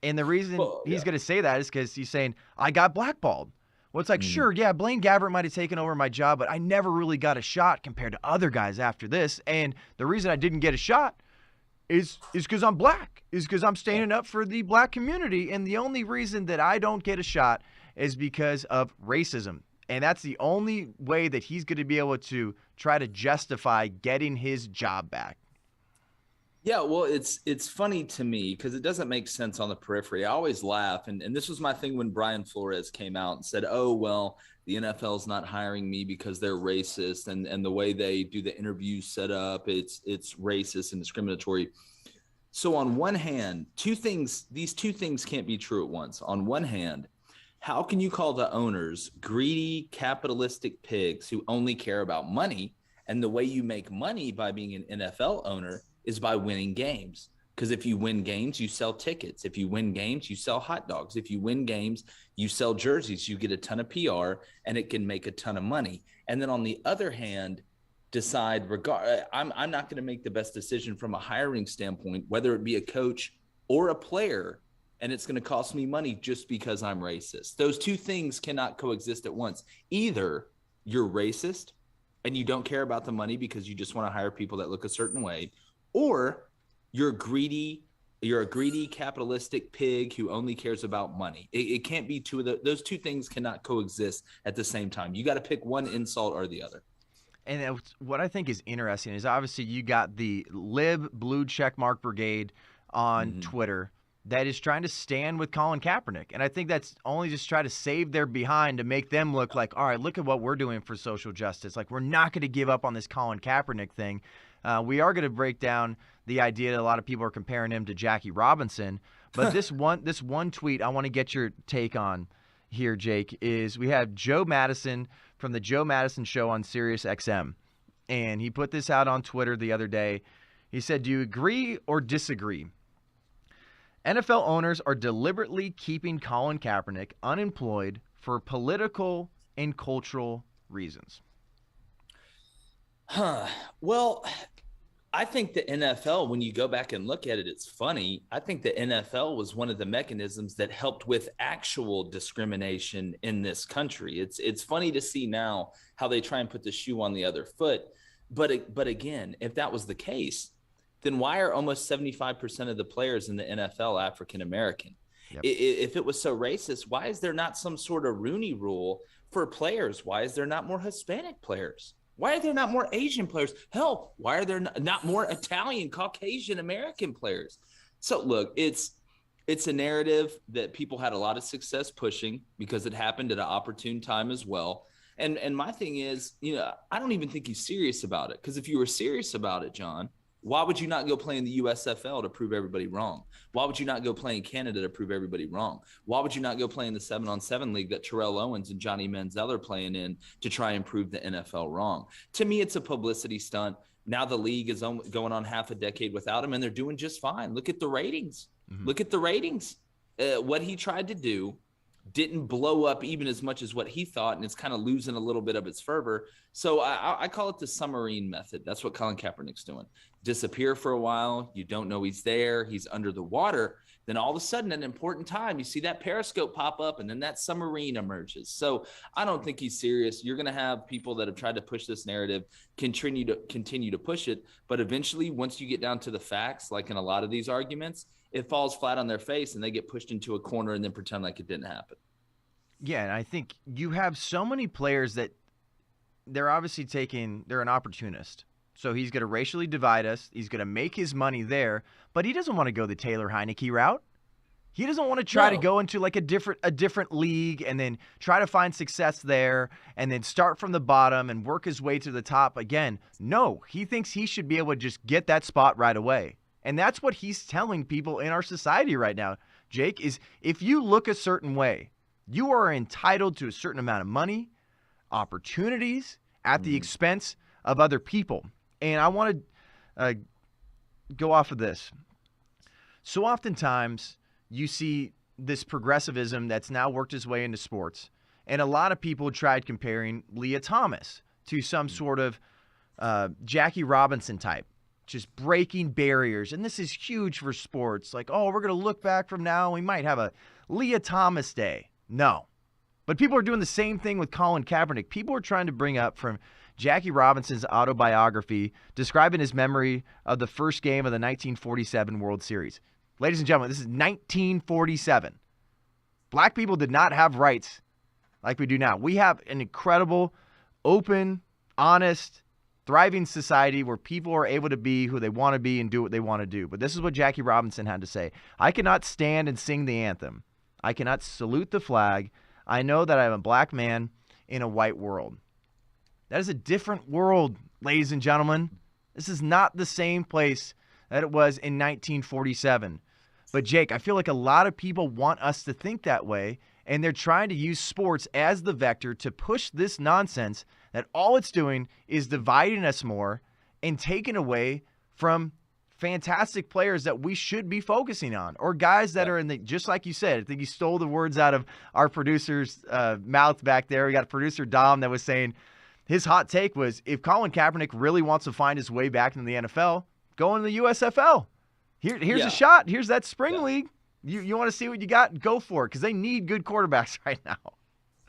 And the reason he's going to say that is because he's saying, I got blackballed. Well, it's like, sure, yeah, Blaine Gabbert might have taken over my job, but I never really got a shot compared to other guys after this. And the reason I didn't get a shot is because I'm black, is because I'm standing up for the black community. And the only reason that I don't get a shot is because of racism. And that's the only way that he's going to be able to try to justify getting his job back. Yeah, well, it's funny to me because it doesn't make sense on the periphery. I always laugh, and this was my thing when Brian Flores came out and said, oh, well, the NFL's not hiring me because they're racist, and the way they do the interview set up, it's racist and discriminatory. So on one hand, these two things can't be true at once. On one hand, how can you call the owners greedy, capitalistic pigs who only care about money? And the way you make money by being an NFL owner is by winning games. Because if you win games, you sell tickets. If you win games, you sell hot dogs. If you win games, you sell jerseys. You get a ton of PR, and it can make a ton of money. And then on the other hand, decide, I'm not going to make the best decision from a hiring standpoint, whether it be a coach or a player, and it's going to cost me money just because I'm racist. Those two things cannot coexist at once. Either you're racist and you don't care about the money because you just want to hire people that look a certain way, or you're a greedy capitalistic pig who only cares about money. It can't be two of those two things cannot coexist at the same time. You got to pick one insult or the other. And what I think is interesting is obviously you got the lib blue checkmark brigade on Twitter that is trying to stand with Colin Kaepernick. And I think that's only just try to save their behind to make them look like, all right, look at what we're doing for social justice. Like, we're not going to give up on this Colin Kaepernick thing. We are going to break down the idea that a lot of people are comparing him to Jackie Robinson. But this one tweet I want to get your take on here, Jake, is we have Joe Madison from the Joe Madison Show on Sirius XM. And he put this out on Twitter the other day. He said, do you agree or disagree? NFL owners are deliberately keeping Colin Kaepernick unemployed for political and cultural reasons. Well, I think the NFL, when you go back and look at it, it's funny. I think the NFL was one of the mechanisms that helped with actual discrimination in this country. It's funny to see now how they try and put the shoe on the other foot. But again, if that was the case, then why are almost 75% of the players in the NFL African American? Yep. If it was so racist, why is there not some sort of Rooney Rule for players? Why is there not more Hispanic players? Why are there not more Asian players? Hell, why are there not more Italian, Caucasian American players? So look, it's a narrative that people had a lot of success pushing because it happened at an opportune time as well. And my thing is, I don't even think he's serious about it. Because if you were serious about it, John, why would you not go play in the USFL to prove everybody wrong? Why would you not go play in Canada to prove everybody wrong? Why would you not go play in the 7-on-7 league that Terrell Owens and Johnny Manziel are playing in to try and prove the NFL wrong? To me, it's a publicity stunt. Now the league is going on half a decade without him, and they're doing just fine. Look at the ratings. Look at the ratings. What he tried to do didn't blow up even as much as what he thought, and it's kind of losing a little bit of its fervor. So I call it the submarine method. That's what Colin Kaepernick's doing. Disappear for a while. You don't know he's there. He's under the water. Then all of a sudden, at an important time, you see that periscope pop up, and then that submarine emerges. So I don't think he's serious. You're going to have people that have tried to push this narrative continue to push it. But eventually, once you get down to the facts, like in a lot of these arguments, it falls flat on their face and they get pushed into a corner and then pretend like it didn't happen. Yeah, and I think you have so many players that they're obviously they're an opportunist. So he's going to racially divide us. He's going to make his money there, but he doesn't want to go the Taylor Heineke route. He doesn't want to try to go into like a different league and then try to find success there and then start from the bottom and work his way to the top again. No, he thinks he should be able to just get that spot right away. And that's what he's telling people in our society right now, Jake, is if you look a certain way, you are entitled to a certain amount of money, opportunities at the expense of other people. And I want to go off of this. So oftentimes you see this progressivism that's now worked its way into sports. And a lot of people tried comparing Leah Thomas to some sort of Jackie Robinson type, just breaking barriers. And this is huge for sports. Like, oh, we're going to look back from now. We might have a Leah Thomas day. No. But people are doing the same thing with Colin Kaepernick. People are trying to bring up from Jackie Robinson's autobiography describing his memory of the first game of the 1947 World Series. Ladies and gentlemen, this is 1947. Black people did not have rights like we do now. We have an incredible, open, honest, thriving society where people are able to be who they want to be and do what they want to do. But this is what Jackie Robinson had to say. I cannot stand and sing the anthem. I cannot salute the flag. I know that I'm a black man in a white world. That is a different world, ladies and gentlemen. This is not the same place that it was in 1947. But Jake, I feel like a lot of people want us to think that way, and they're trying to use sports as the vector to push this nonsense that all it's doing is dividing us more and taking away from fantastic players that we should be focusing on, or guys that are in the, just like you said, I think you stole the words out of our producer's mouth back there. We got producer Dom that was saying his hot take was, if Colin Kaepernick really wants to find his way back into the NFL, go into the USFL. Here's a shot. Here's that spring league. You want to see what you got? Go for it, because they need good quarterbacks right now.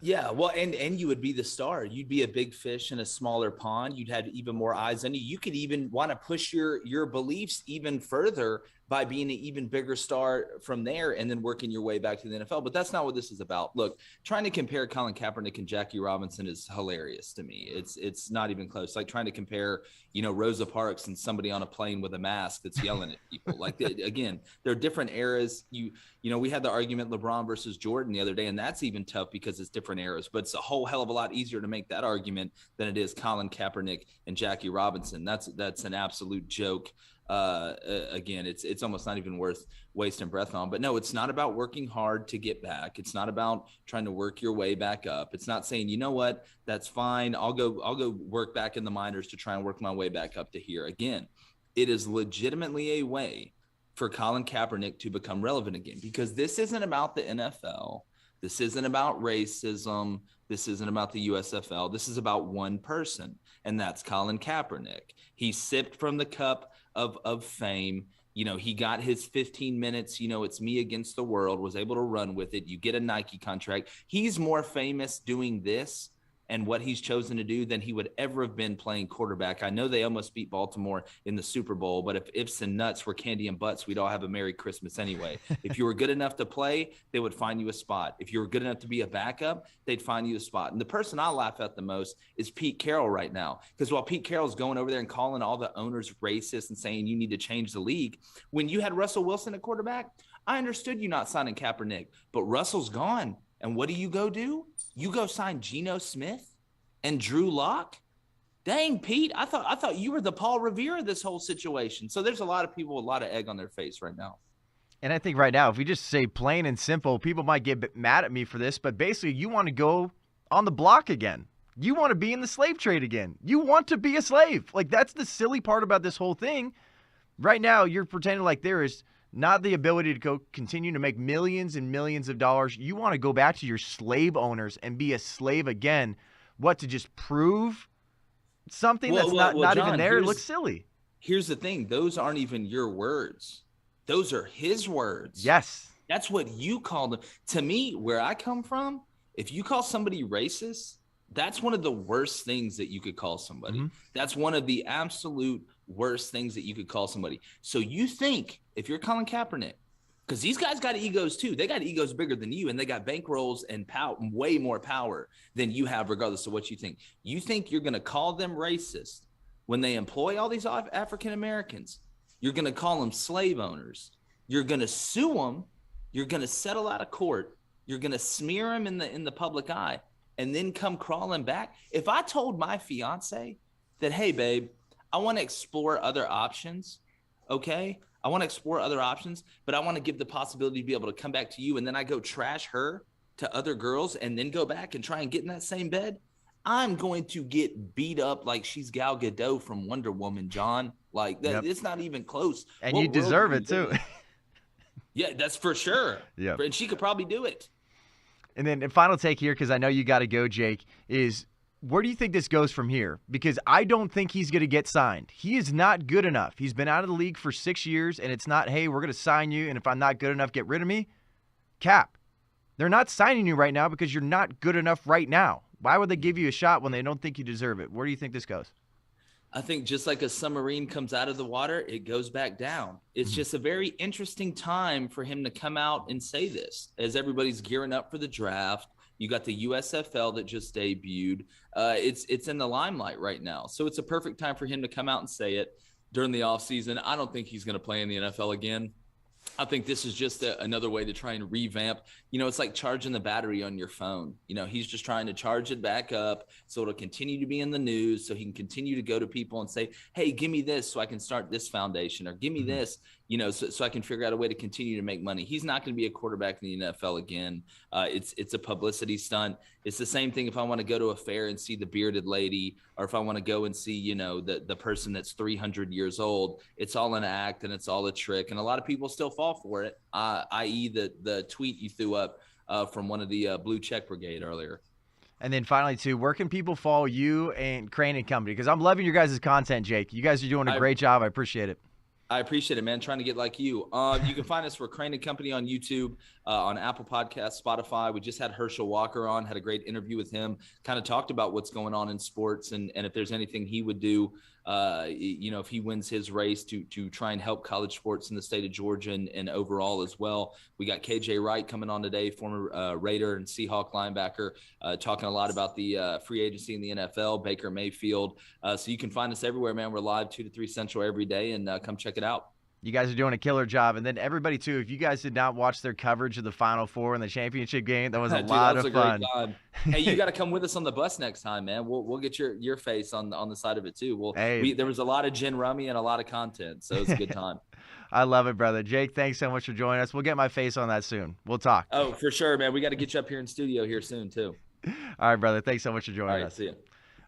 Yeah, well, and you would be the star. You'd be a big fish in a smaller pond. You'd have even more eyes on you. You could even want to push your beliefs even further by being an even bigger star from there and then working your way back to the NFL. But that's not what this is about. Look, trying to compare Colin Kaepernick and Jackie Robinson is hilarious to me. It's not even close. Like trying to compare, Rosa Parks and somebody on a plane with a mask that's yelling at people. Like, again, they're different eras. We had the argument LeBron versus Jordan the other day, and that's even tough because it's different eras. But it's a whole hell of a lot easier to make that argument than it is Colin Kaepernick and Jackie Robinson. That's an absolute joke. Again, it's almost not even worth wasting breath on. But no, it's not about working hard to get back. It's not about trying to work your way back up. It's not saying, you know what, that's fine. I'll go work back in the minors to try and work my way back up to here. Again, it is legitimately a way for Colin Kaepernick to become relevant again, because this isn't about the NFL. This isn't about racism. This isn't about the USFL. This is about one person, and that's Colin Kaepernick. He sipped from the cup of fame. He got his 15 minutes, it's me against the world, was able to run with it. You get a Nike contract. He's more famous doing this and what he's chosen to do than he would ever have been playing quarterback. I know they almost beat Baltimore in the Super Bowl, but if ifs and nuts were candy and butts, we'd all have a Merry Christmas anyway. If you were good enough to play, they would find you a spot. If you were good enough to be a backup, they'd find you a spot. And the person I laugh at the most is Pete Carroll right now, because while Pete Carroll's going over there and calling all the owners racist and saying you need to change the league, when you had Russell Wilson at quarterback, I understood you not signing Kaepernick, but Russell's gone. And what do? You go sign Geno Smith and Drew Lock? Dang, Pete, I thought you were the Paul Revere of this whole situation. So there's a lot of people with a lot of egg on their face right now. And I think right now, if we just say plain and simple, people might get mad at me for this, but basically you want to go on the block again. You want to be in the slave trade again. You want to be a slave. Like, that's the silly part about this whole thing. Right now, you're pretending like there is not the ability to go continue to make millions and millions of dollars. You want to go back to your slave owners and be a slave again. What, to just prove something that's not John, even there? It looks silly. Here's the thing. Those aren't even your words. Those are his words. Yes. That's what you call them. To me, where I come from, if you call somebody racist, that's one of the worst things that you could call somebody. Mm-hmm. That's one of the absolute worst things that you could call somebody. So you think if you're Colin Kaepernick, because these guys got egos too. They got egos bigger than you, and they got bankrolls and way more power than you have, regardless of what you think. You think you're going to call them racist when they employ all these African Americans? You're going to call them slave owners. You're going to sue them. You're going to settle out of court. You're going to smear them in the public eye, and then come crawling back. If I told my fiance that, hey, babe, I want to explore other options, okay? I want to explore other options, but I want to give the possibility to be able to come back to you, and then I go trash her to other girls and then go back and try and get in that same bed, I'm going to get beat up like she's Gal Gadot from Wonder Woman, John. Like that, It's not even close. And you deserve it too. Yeah, that's for sure. Yeah. And she could probably do it. And then the final take here, because I know you got to go, Jake, is where do you think this goes from here? Because I don't think he's going to get signed. He is not good enough. He's been out of the league for 6 years, and it's not, hey, we're going to sign you, and if I'm not good enough, get rid of me. Cap, they're not signing you right now because you're not good enough right now. Why would they give you a shot when they don't think you deserve it? Where do you think this goes? I think just like a submarine comes out of the water, it goes back down. It's just a very interesting time for him to come out and say this as everybody's gearing up for the draft. You got the USFL that just debuted. It's in the limelight right now. So it's a perfect time for him to come out and say it during the offseason. I don't think he's going to play in the NFL again. I think this is just another way to try and revamp. It's like charging the battery on your phone. He's just trying to charge it back up so it'll continue to be in the news, so he can continue to go to people and say, hey, give me this so I can start this foundation, or give me this, so I can figure out a way to continue to make money. He's not going to be a quarterback in the NFL again. It's a publicity stunt. It's the same thing if I want to go to a fair and see the bearded lady, or if I want to go and see, the person that's 300 years old. It's all an act and it's all a trick. And a lot of people still fall for it, i.e. the tweet you threw up from one of the Blue Check Brigade earlier. And then finally, too, where can people follow you and Crane and Company? Because I'm loving your guys' content, Jake. You guys are doing a great job. I appreciate it. I appreciate it, man. Trying to get like you. You can find us for Crane and Company on YouTube, on Apple Podcasts, Spotify. We just had Herschel Walker on, had a great interview with him, kind of talked about what's going on in sports and if there's anything he would do, if he wins his race to try and help college sports in the state of Georgia and overall as well. We got KJ Wright coming on today, former Raider and Seahawk linebacker, talking a lot about the free agency in the NFL, Baker Mayfield. So you can find us everywhere, man. We're live 2 to 3 Central every day, and come check it out. You guys are doing a killer job. And then everybody, too, if you guys did not watch their coverage of the Final Four and the championship game, that was a lot of fun. Hey, you got to come with us on the bus next time, man. We'll get your face on the side of it, too. There was a lot of gin rummy and a lot of content, so it's a good time. I love it, brother. Jake, thanks so much for joining us. We'll get my face on that soon. We'll talk. Oh, for sure, man. We got to get you up here in studio here soon, too. All right, brother. Thanks so much for joining us. See you.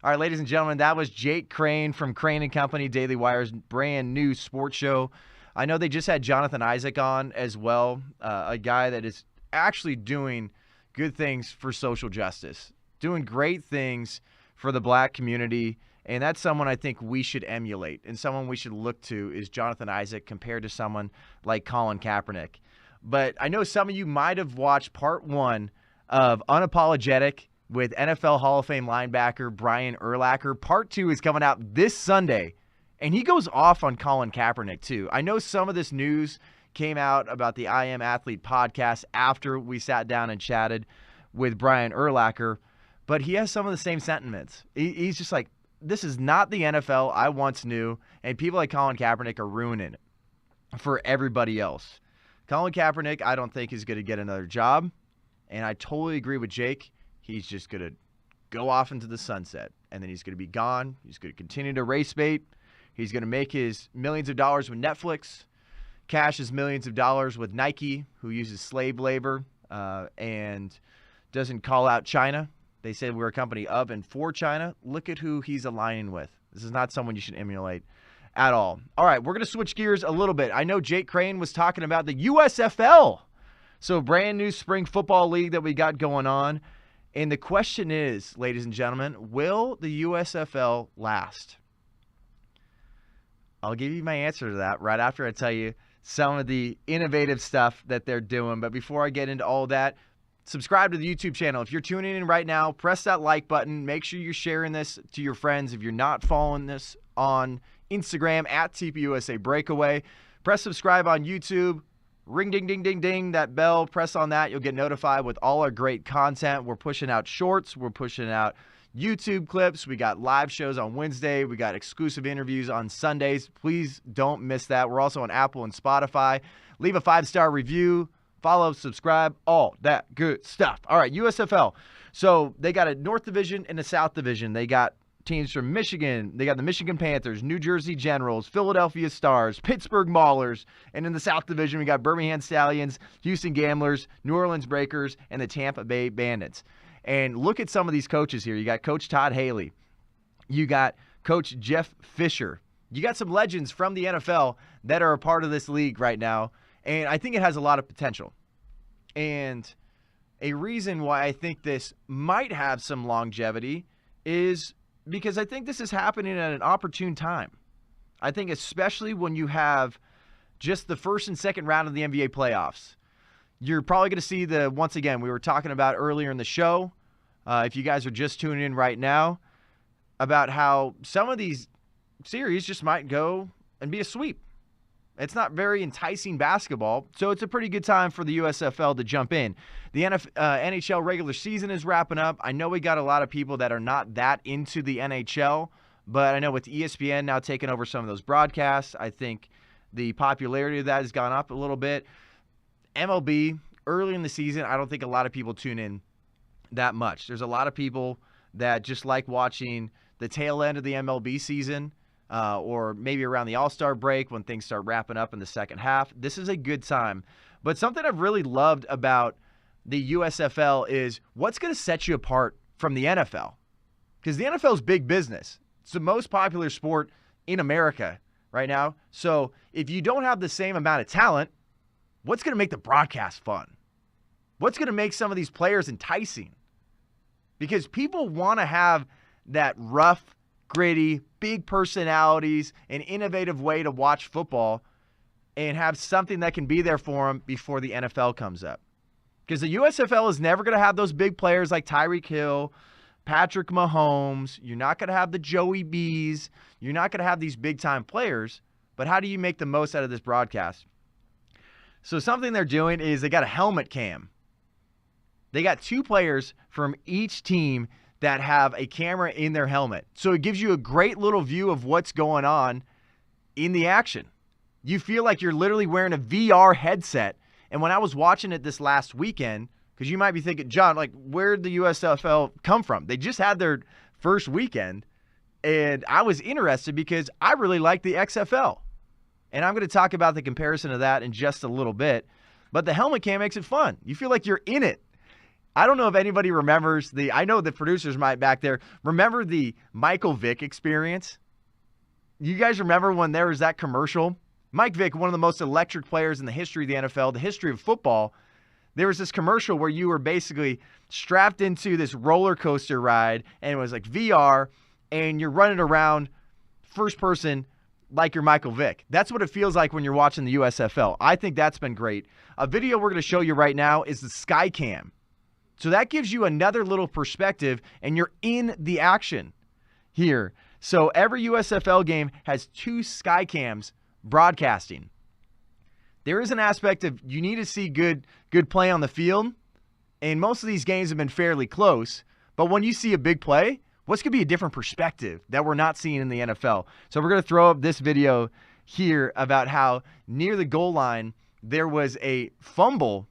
All right, ladies and gentlemen, that was Jake Crane from Crane & Company, Daily Wire's brand new sports show. I know they just had Jonathan Isaac on as well, a guy that is actually doing good things for social justice, doing great things for the black community, and that's someone I think we should emulate, and someone we should look to is Jonathan Isaac compared to someone like Colin Kaepernick. But I know some of you might have watched part 1 of Unapologetic with NFL Hall of Fame linebacker Brian Urlacher. Part 2 is coming out this Sunday. And he goes off on Colin Kaepernick, too. I know some of this news came out about the I Am Athlete podcast after we sat down and chatted with Brian Urlacher, but he has some of the same sentiments. He's just like, this is not the NFL I once knew, and people like Colin Kaepernick are ruining it for everybody else. Colin Kaepernick, I don't think is going to get another job, and I totally agree with Jake. He's just going to go off into the sunset, and then he's going to be gone. He's going to continue to race bait. He's going to make his millions of dollars with Netflix, cash his millions of dollars with Nike, who uses slave labor and doesn't call out China. They said we're a company of and for China. Look at who he's aligning with. This is not someone you should emulate at all. All right, we're going to switch gears a little bit. I know Jake Crane was talking about the USFL, so brand new spring football league that we got going on. And the question is, ladies and gentlemen, will the USFL last? I'll give you my answer to that right after I tell you some of the innovative stuff that they're doing. But before I get into all that, subscribe to the YouTube channel. If you're tuning in right now, press that like button. Make sure you're sharing this to your friends. If you're not following this on Instagram, at TPUSA Breakaway, press subscribe on YouTube. Ring, ding, ding, ding, ding, that bell. Press on that. You'll get notified with all our great content. We're pushing out shorts. We're pushing out YouTube clips. We got live shows on Wednesday. We got exclusive interviews on Sundays. Please don't miss that. We're also on Apple and Spotify. Leave a 5-star review. Follow, subscribe, all that good stuff. All right, USFL. So they got a North Division and a South Division. They got teams from Michigan. They got the Michigan Panthers, New Jersey Generals, Philadelphia Stars, Pittsburgh Maulers. And in the South Division, we got Birmingham Stallions, Houston Gamblers, New Orleans Breakers, and the Tampa Bay Bandits. And look at some of these coaches here. You got Coach Todd Haley. You got Coach Jeff Fisher. You got some legends from the NFL that are a part of this league right now. And I think it has a lot of potential. And a reason why I think this might have some longevity is because I think this is happening at an opportune time. I think especially when you have just the first and second round of the NBA playoffs. You're probably going to see once again, we were talking about earlier in the show, if you guys are just tuning in right now, about how some of these series just might go and be a sweep. It's not very enticing basketball, so it's a pretty good time for the USFL to jump in. The NHL regular season is wrapping up. I know we got a lot of people that are not that into the NHL, but I know with ESPN now taking over some of those broadcasts, I think the popularity of that has gone up a little bit. MLB, early in the season, I don't think a lot of people tune in that much. There's a lot of people that just like watching the tail end of the MLB season or maybe around the All-Star break when things start wrapping up in the second half. This is a good time. But something I've really loved about the USFL is what's going to set you apart from the NFL. Because the NFL is big business. It's the most popular sport in America right now. So if you don't have the same amount of talent, what's going to make the broadcast fun? What's going to make some of these players enticing? Because people want to have that rough, gritty, big personalities, an innovative way to watch football and have something that can be there for them before the NFL comes up. Because the USFL is never going to have those big players like Tyreek Hill, Patrick Mahomes. You're not going to have the Joey B's. You're not going to have these big-time players. But how do you make the most out of this broadcast? So something they're doing is they got a helmet cam. They got 2 players from each team that have a camera in their helmet. So it gives you a great little view of what's going on in the action. You feel like you're literally wearing a VR headset. And when I was watching it this last weekend, because you might be thinking, John, like, where did the USFL come from? They just had their first weekend. And I was interested because I really like the XFL. And I'm going to talk about the comparison of that in just a little bit. But the helmet cam makes it fun. You feel like you're in it. I don't know if anybody remembers I know the producers might back there, remember the Michael Vick experience? You guys remember when there was that commercial? Mike Vick, one of the most electric players in the history of the NFL, the history of football. There was this commercial where you were basically strapped into this roller coaster ride, and it was like VR, and you're running around first person like you're Michael Vick. That's what it feels like when you're watching the USFL. I think that's been great. A video we're going to show you right now is the Skycam. So that gives you another little perspective, and you're in the action here. So every USFL game has 2 Skycams broadcasting. There is an aspect of you need to see good play on the field, and most of these games have been fairly close. But when you see a big play, what's going to be a different perspective that we're not seeing in the NFL? So we're going to throw up this video here about how near the goal line there was a fumble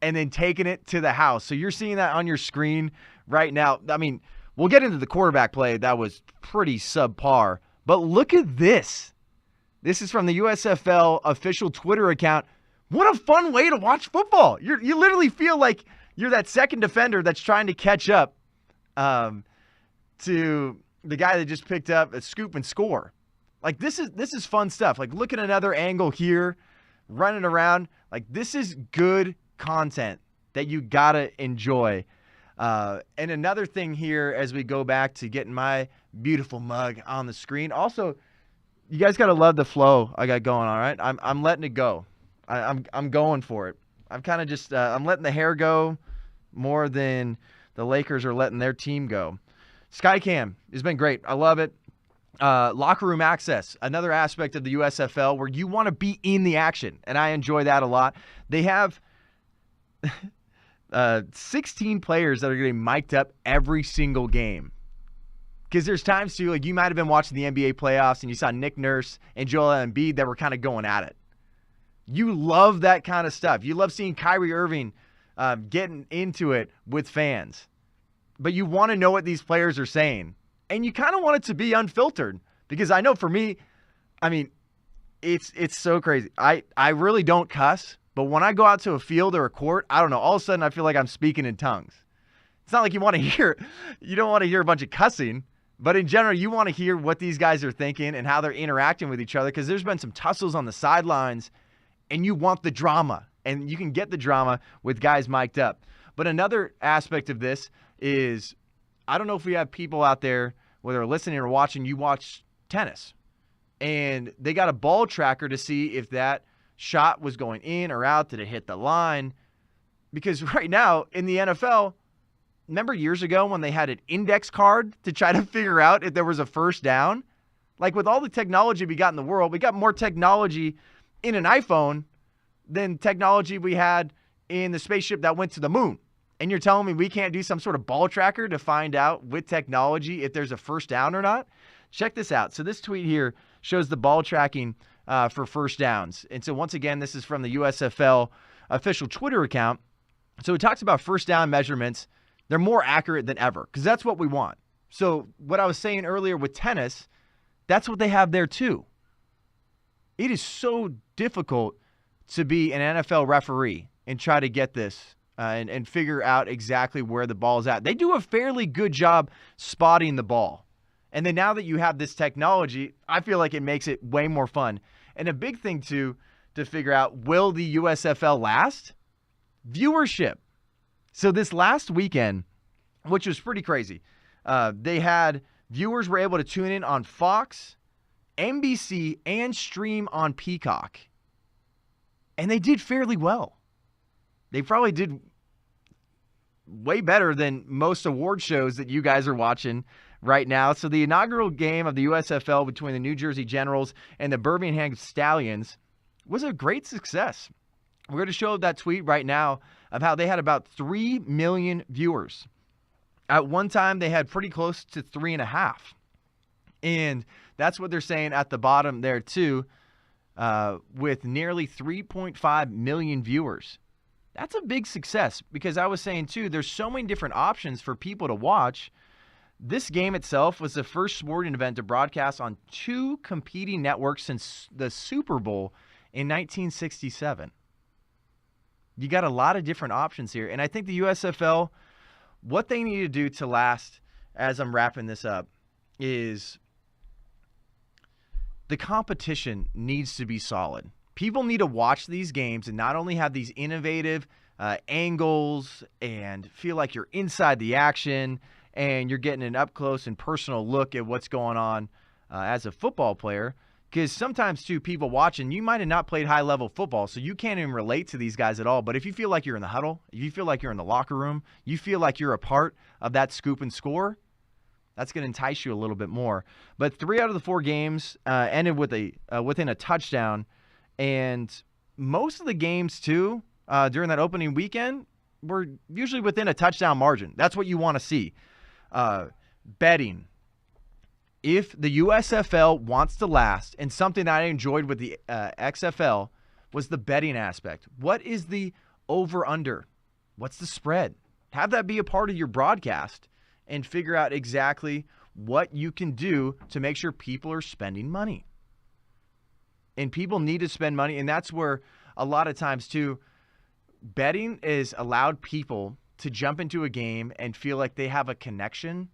and then taking it to the house. So you're seeing that on your screen right now. I mean, we'll get into the quarterback play. That was pretty subpar. But look at this. This is from the USFL official Twitter account. What a fun way to watch football. You literally feel like you're that second defender that's trying to catch up to the guy that just picked up a scoop and score. Like, this is fun stuff. Like, look at another angle here, running around. Like, this is good content that you gotta enjoy. And another thing here as we go back to getting my beautiful mug on the screen. Also, you guys gotta love the flow I got going on, right? I'm letting it go. I'm going for it. I'm kind of just I'm letting the hair go more than the Lakers are letting their team go. Skycam has been great. I love it. Locker room access, another aspect of the USFL where you want to be in the action, and I enjoy that a lot. They have 16 players that are getting mic'd up every single game. Because there's times, too, like you might have been watching the NBA playoffs and you saw Nick Nurse and Joel Embiid that were kind of going at it. You love that kind of stuff. You love seeing Kyrie Irving getting into it with fans. But you want to know what these players are saying. And you kind of want it to be unfiltered. Because I know for me, I mean, it's so crazy. I really don't cuss. But when I go out to a field or a court, I don't know. All of a sudden, I feel like I'm speaking in tongues. It's not like you don't want to hear a bunch of cussing, but in general, you want to hear what these guys are thinking and how they're interacting with each other, because there's been some tussles on the sidelines, and you want the drama, and you can get the drama with guys mic'd up. But another aspect of this is, I don't know if we have people out there, whether listening or watching, you watch tennis, and they got a ball tracker to see if that shot was going in or out, did it hit the line? Because right now in the NFL, remember years ago when they had an index card to try to figure out if there was a first down? Like, with all the technology we got in the world, we got more technology in an iPhone than technology we had in the spaceship that went to the moon. And you're telling me we can't do some sort of ball tracker to find out with technology if there's a first down or not? Check this out. So this tweet here shows the ball tracking for first downs. And so once again, this is from the USFL official Twitter account. So it talks about first down measurements. They're more accurate than ever, because that's what we want. So what I was saying earlier with tennis, that's what they have there too. It is so difficult to be an NFL referee and try to get this and figure out exactly where the ball is at. They do a fairly good job spotting the ball. And then now that you have this technology, I feel like it makes it way more fun. And a big thing to figure out, will the USFL last? Viewership. So this last weekend, which was pretty crazy, they had viewers were able to tune in on Fox, NBC, and stream on Peacock. And they did fairly well. They probably did way better than most award shows that you guys are watching right now. So the inaugural game of the USFL between the New Jersey Generals and the Birmingham Stallions was a great success. We're going to show that tweet right now of how they had about 3 million viewers. At one time, they had pretty close to 3.5. And that's what they're saying at the bottom there too, with nearly 3.5 million viewers. That's a big success, because I was saying too, there's so many different options for people to watch. This game itself was the first sporting event to broadcast on 2 competing networks since the Super Bowl in 1967. You got a lot of different options here. And I think the USFL, what they need to do to last, as I'm wrapping this up, is the competition needs to be solid. People need to watch these games and not only have these innovative angles and feel like you're inside the action and you're getting an up-close and personal look at what's going on as a football player. Because sometimes, too, people watching, you might have not played high-level football, so you can't even relate to these guys at all. But if you feel like you're in the huddle, if you feel like you're in the locker room, you feel like you're a part of that scoop and score, that's going to entice you a little bit more. But 3 out of the 4 games ended with within a touchdown. And most of the games, too, during that opening weekend were usually within a touchdown margin. That's what you want to see. Betting. If the USFL wants to last, and something that I enjoyed with the XFL was the betting aspect. What is the over-under? What's the spread? Have that be a part of your broadcast and figure out exactly what you can do to make sure people are spending money. And people need to spend money, and that's where a lot of times, too, betting is allowed people to jump into a game and feel like they have a connection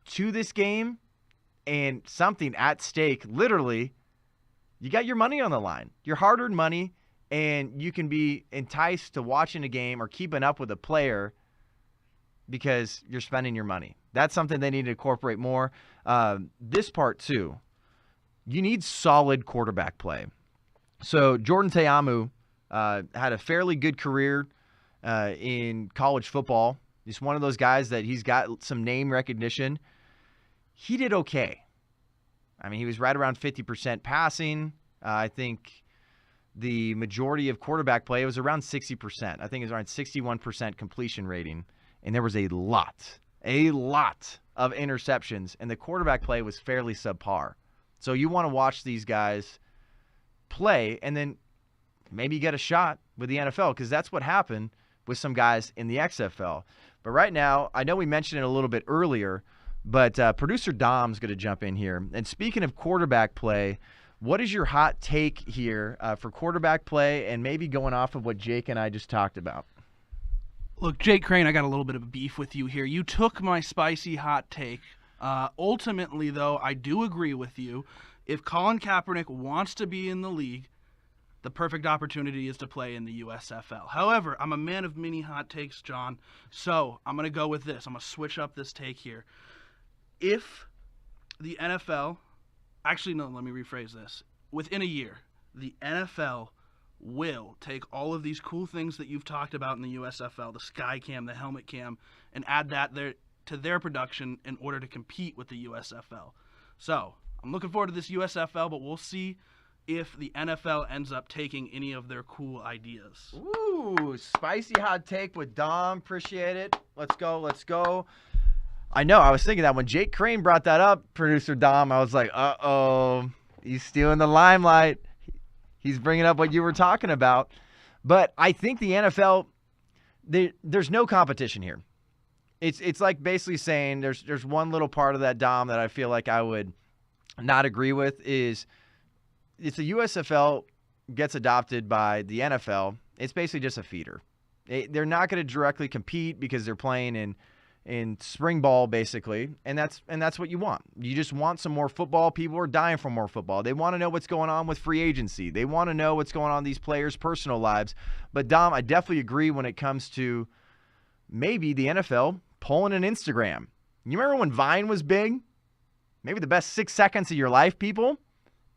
to this game and something at stake. Literally, you got your money on the line, your hard-earned money, and you can be enticed to watching a game or keeping up with a player because you're spending your money. That's something they need to incorporate more. This part, too, you need solid quarterback play. So Jordan Ta'amu had a fairly good career in college football. He's one of those guys that he's got some name recognition. He did okay. I mean, he was right around 50% passing. I think the majority of quarterback play was around 60%. I think it was around 61% completion rating. And there was a lot of interceptions. And the quarterback play was fairly subpar. So you want to watch these guys play and then maybe get a shot with the NFL, because that's what happened with some guys in the XFL. But right now, I know we mentioned it a little bit earlier, but producer Dom's going to jump in here. And speaking of quarterback play, what is your hot take here for quarterback play and maybe going off of what Jake and I just talked about? Look, Jake Crane, I got a little bit of a beef with you here. You took my spicy hot take. Ultimately, though, I do agree with you. If Colin Kaepernick wants to be in the league, the perfect opportunity is to play in the USFL. However, I'm a man of many hot takes, John, so I'm going to go with this. I'm going to switch up this take here. If the NFL, actually, no, let me rephrase this. Within a year, the NFL will take all of these cool things that you've talked about in the USFL, the sky cam, the helmet cam, and add that to their production in order to compete with the USFL. So I'm looking forward to this USFL, but we'll see if the NFL ends up taking any of their cool ideas. Ooh, spicy hot take with Dom. Appreciate it. Let's go. I know. I was thinking that when Jake Crane brought that up, producer Dom, I was like, uh-oh, he's stealing the limelight. He's bringing up what you were talking about. But I think the NFL, there's no competition here. It's like basically saying there's one little part of that, Dom, that I feel like I would not agree with is if the USFL gets adopted by the NFL, it's basically just a feeder. They're not going to directly compete because they're playing in spring ball, basically, and that's what you want. You just want some more football. People are dying for more football. They want to know what's going on with free agency. They want to know what's going on in these players' personal lives. But, Dom, I definitely agree when it comes to maybe the NFL pulling an Instagram. You remember when Vine was big? Maybe the best 6 seconds of your life, people?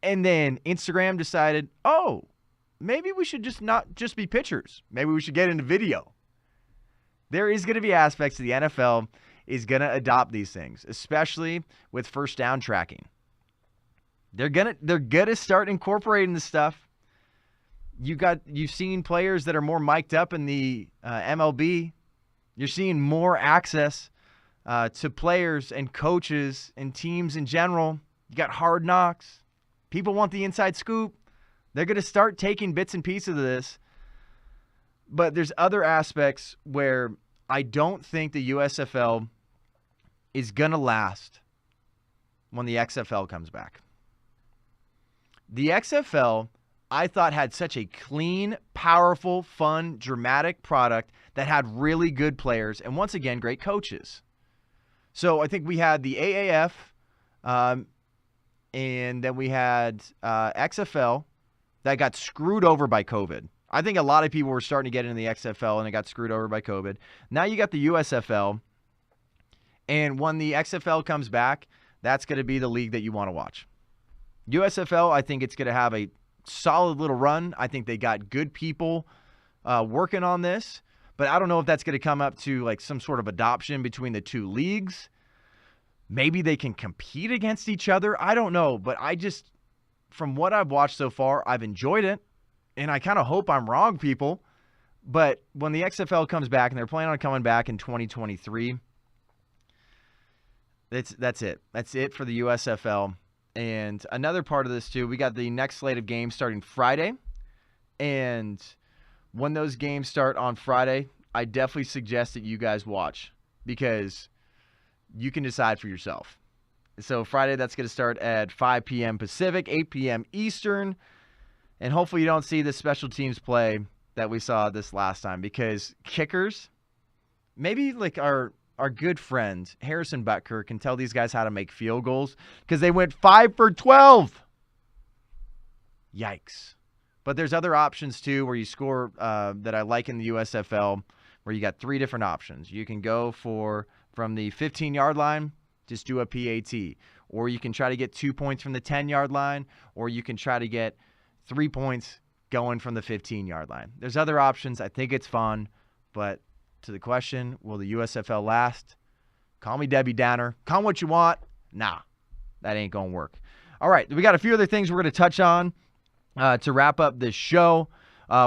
And then Instagram decided, oh, maybe we should just not just be pictures. Maybe we should get into video. There is going to be aspects of the NFL is going to adopt these things, especially with first down tracking. They're gonna start incorporating this stuff. You've seen players that are more mic'd up in the MLB. You're seeing more access to players and coaches and teams in general. You got Hard Knocks. People want the inside scoop. They're going to start taking bits and pieces of this. But there's other aspects where I don't think the USFL is going to last when the XFL comes back. The XFL, I thought, had such a clean, powerful, fun, dramatic product that had really good players and, once again, great coaches. So I think we had the AAF, and then we had XFL that got screwed over by COVID. I think a lot of people were starting to get into the XFL and it got screwed over by COVID. Now you got the USFL, and when the XFL comes back, that's going to be the league that you want to watch. USFL, I think it's going to have a solid little run. I think they got good people working on this, but I don't know if that's going to come up to like some sort of adoption between the two leagues. Maybe they can compete against each other. I don't know, but from what I've watched so far, I've enjoyed it, and I kind of hope I'm wrong, people. But when the XFL comes back, and they're planning on coming back in 2023, that's it. That's it for the USFL. And another part of this, too, we got the next slate of games starting Friday. And when those games start on Friday, I definitely suggest that you guys watch because you can decide for yourself. So Friday, that's going to start at 5 p.m. Pacific, 8 p.m. Eastern. And hopefully you don't see the special teams play that we saw this last time because kickers, maybe like our good friend Harrison Butker can tell these guys how to make field goals because they went 5 for 12. Yikes. But there's other options too where you score that I like in the USFL where you got 3 different options. You can go from the 15-yard line, just do a PAT. Or you can try to get 2 points from the 10-yard line, or you can try to get 3 points going from the 15-yard line. There's other options. I think it's fun. But to the question, will the USFL last? Call me Debbie Downer. Call me what you want. Nah, that ain't going to work. All right, we got a few other things we're going to touch on to wrap up this show.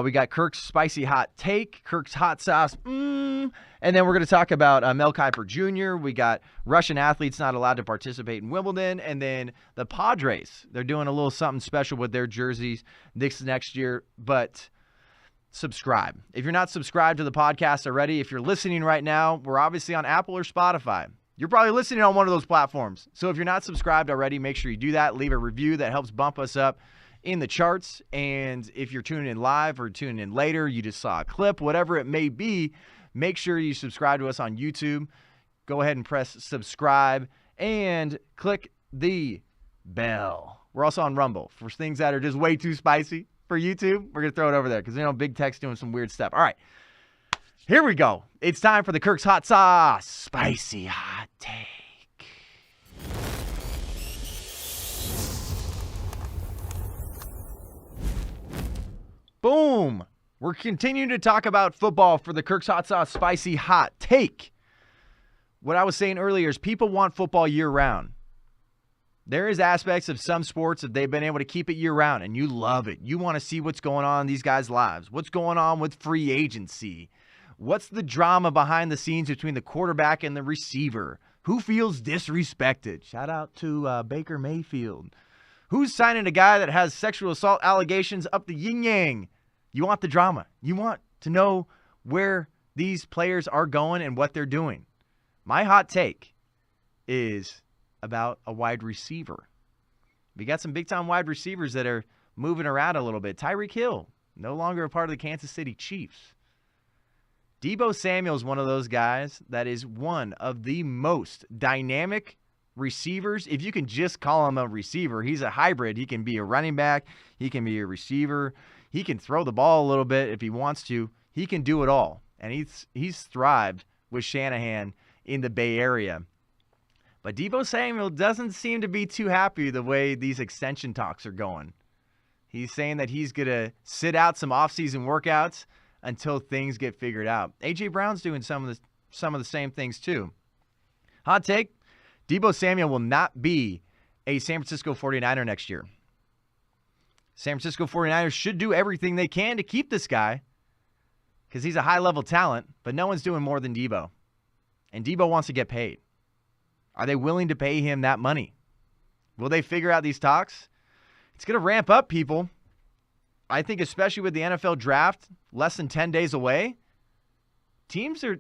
We got Kirk's spicy hot take, Kirk's hot sauce, and then we're going to talk about Mel Kiper Jr. We got Russian athletes not allowed to participate in Wimbledon, and then the Padres. They're doing a little something special with their jerseys this next year, but subscribe. If you're not subscribed to the podcast already, if you're listening right now, we're obviously on Apple or Spotify. You're probably listening on one of those platforms. So if you're not subscribed already, make sure you do that. Leave a review that helps bump us up in the charts. And if you're tuning in live or tuning in later, you just saw a clip, whatever it may be, Make sure you subscribe to us on YouTube. Go ahead and press subscribe and click the bell. We're also on Rumble for things that are just way too spicy for YouTube. We're going to throw it over there because, Big Tech's doing some weird stuff. All right, here we go. It's time for the Kirk's Hot Sauce Spicy Hot Take. Boom. We're continuing to talk about football for the Kirk's Hot Sauce Spicy Hot Take. What I was saying earlier is people want football year-round. There is aspects of some sports that they've been able to keep it year-round, and you love it. You want to see what's going on in these guys' lives. What's going on with free agency? What's the drama behind the scenes between the quarterback and the receiver? Who feels disrespected? Shout out to Baker Mayfield. Who's signing a guy that has sexual assault allegations up the yin-yang? You want the drama. You want to know where these players are going and what they're doing. My hot take is about a wide receiver. We got some big-time wide receivers that are moving around a little bit. Tyreek Hill, no longer a part of the Kansas City Chiefs. Deebo Samuel is one of those guys that is one of the most dynamic receivers. If you can just call him a receiver, he's a hybrid. He can be a running back. He can be a receiver. He can throw the ball a little bit if he wants to. He can do it all. And he's thrived with Shanahan in the Bay Area. But Deebo Samuel doesn't seem to be too happy the way these extension talks are going. He's saying that he's going to sit out some offseason workouts until things get figured out. A.J. Brown's doing some of the same things too. Hot take, Deebo Samuel will not be a San Francisco 49er next year. San Francisco 49ers should do everything they can to keep this guy because he's a high-level talent, but no one's doing more than Deebo. And Deebo wants to get paid. Are they willing to pay him that money? Will they figure out these talks? It's going to ramp up, people. I think especially with the NFL draft less than 10 days away, teams are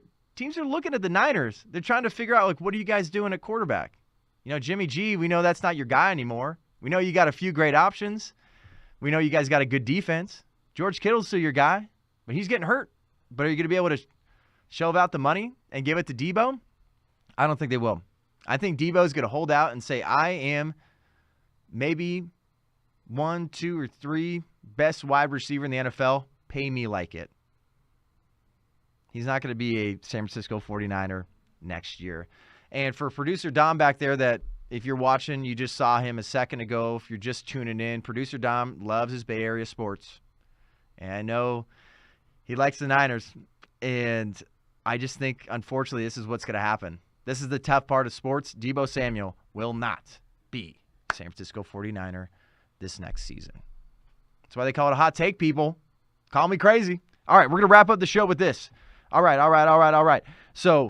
looking at the Niners. They're trying to figure out, what are you guys doing at quarterback? Jimmy G, we know that's not your guy anymore. We know you got a few great options. We know you guys got a good defense. George Kittle's still your guy, but he's getting hurt. But are you going to be able to shove out the money and give it to Deebo? I don't think they will. I think Deebo's going to hold out and say, I am maybe 1, 2, or 3 best wide receiver in the NFL. Pay me like it. He's not going to be a San Francisco 49er next year. And for producer Dom back there, that if you're watching, you just saw him a second ago. If you're just tuning in, producer Dom loves his Bay Area sports. And I know he likes the Niners. And I just think, unfortunately, this is what's going to happen. This is the tough part of sports. Deebo Samuel will not be San Francisco 49er this next season. That's why they call it a hot take, people. Call me crazy. All right, we're going to wrap up the show with this. All right. So,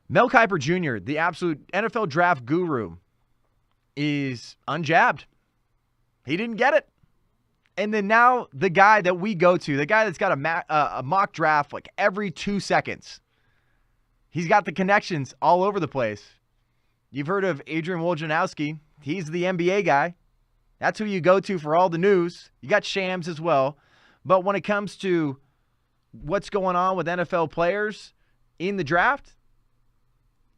Mel Kiper Jr., the absolute NFL draft guru, is unjabbed. He didn't get it. And then now the guy that we go to, the guy that's got a mock draft like every 2 seconds, he's got the connections all over the place. You've heard of Adrian Wojnarowski. He's the NBA guy. That's who you go to for all the news. You got Shams as well. But when it comes to what's going on with NFL players in the draft,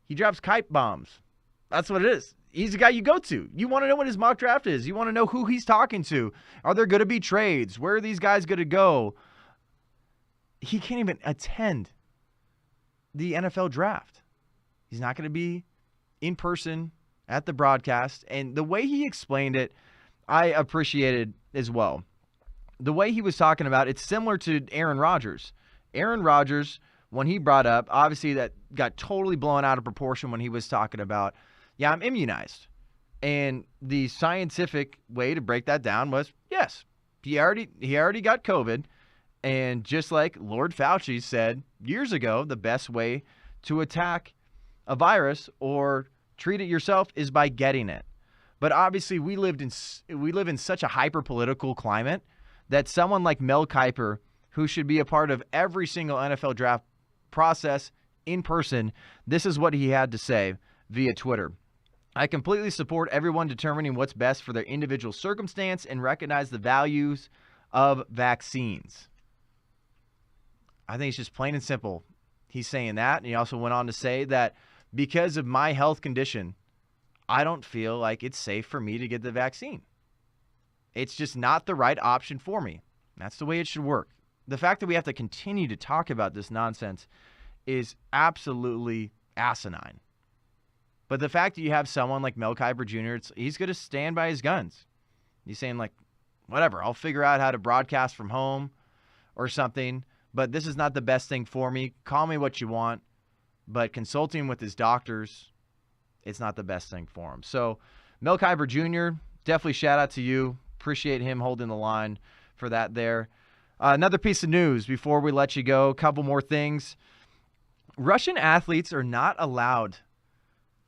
he drops kite bombs. That's what it is. He's the guy you go to. You want to know what his mock draft is. You want to know who he's talking to. Are there going to be trades? Where are these guys going to go? He can't even attend the NFL draft. He's not going to be in person at the broadcast. And the way he explained it, I appreciated as well. The way he was talking about, it's similar to Aaron Rodgers. Aaron Rodgers, when he brought up, obviously that got totally blown out of proportion when he was talking about, yeah, I'm immunized. And the scientific way to break that down was, yes, he already got COVID. And just like Lord Fauci said years ago, the best way to attack a virus or treat it yourself is by getting it. But obviously we live in such a hyper-political climate that someone like Mel Kiper, who should be a part of every single NFL draft process in person, this is what he had to say via Twitter. I completely support everyone determining what's best for their individual circumstance and recognize the values of vaccines. I think it's just plain and simple. He's saying that, and he also went on to say that because of my health condition, I don't feel like it's safe for me to get the vaccine. It's just not the right option for me. That's the way it should work. The fact that we have to continue to talk about this nonsense is absolutely asinine. But the fact that you have someone like Mel Kiper Jr., he's going to stand by his guns. He's saying, like, whatever, I'll figure out how to broadcast from home or something, but this is not the best thing for me. Call me what you want, but consulting with his doctors, it's not the best thing for him. So Mel Kiper Jr., definitely shout out to you. Appreciate him holding the line for that there. Another piece of news before we let you go, a couple more things. Russian athletes are not allowed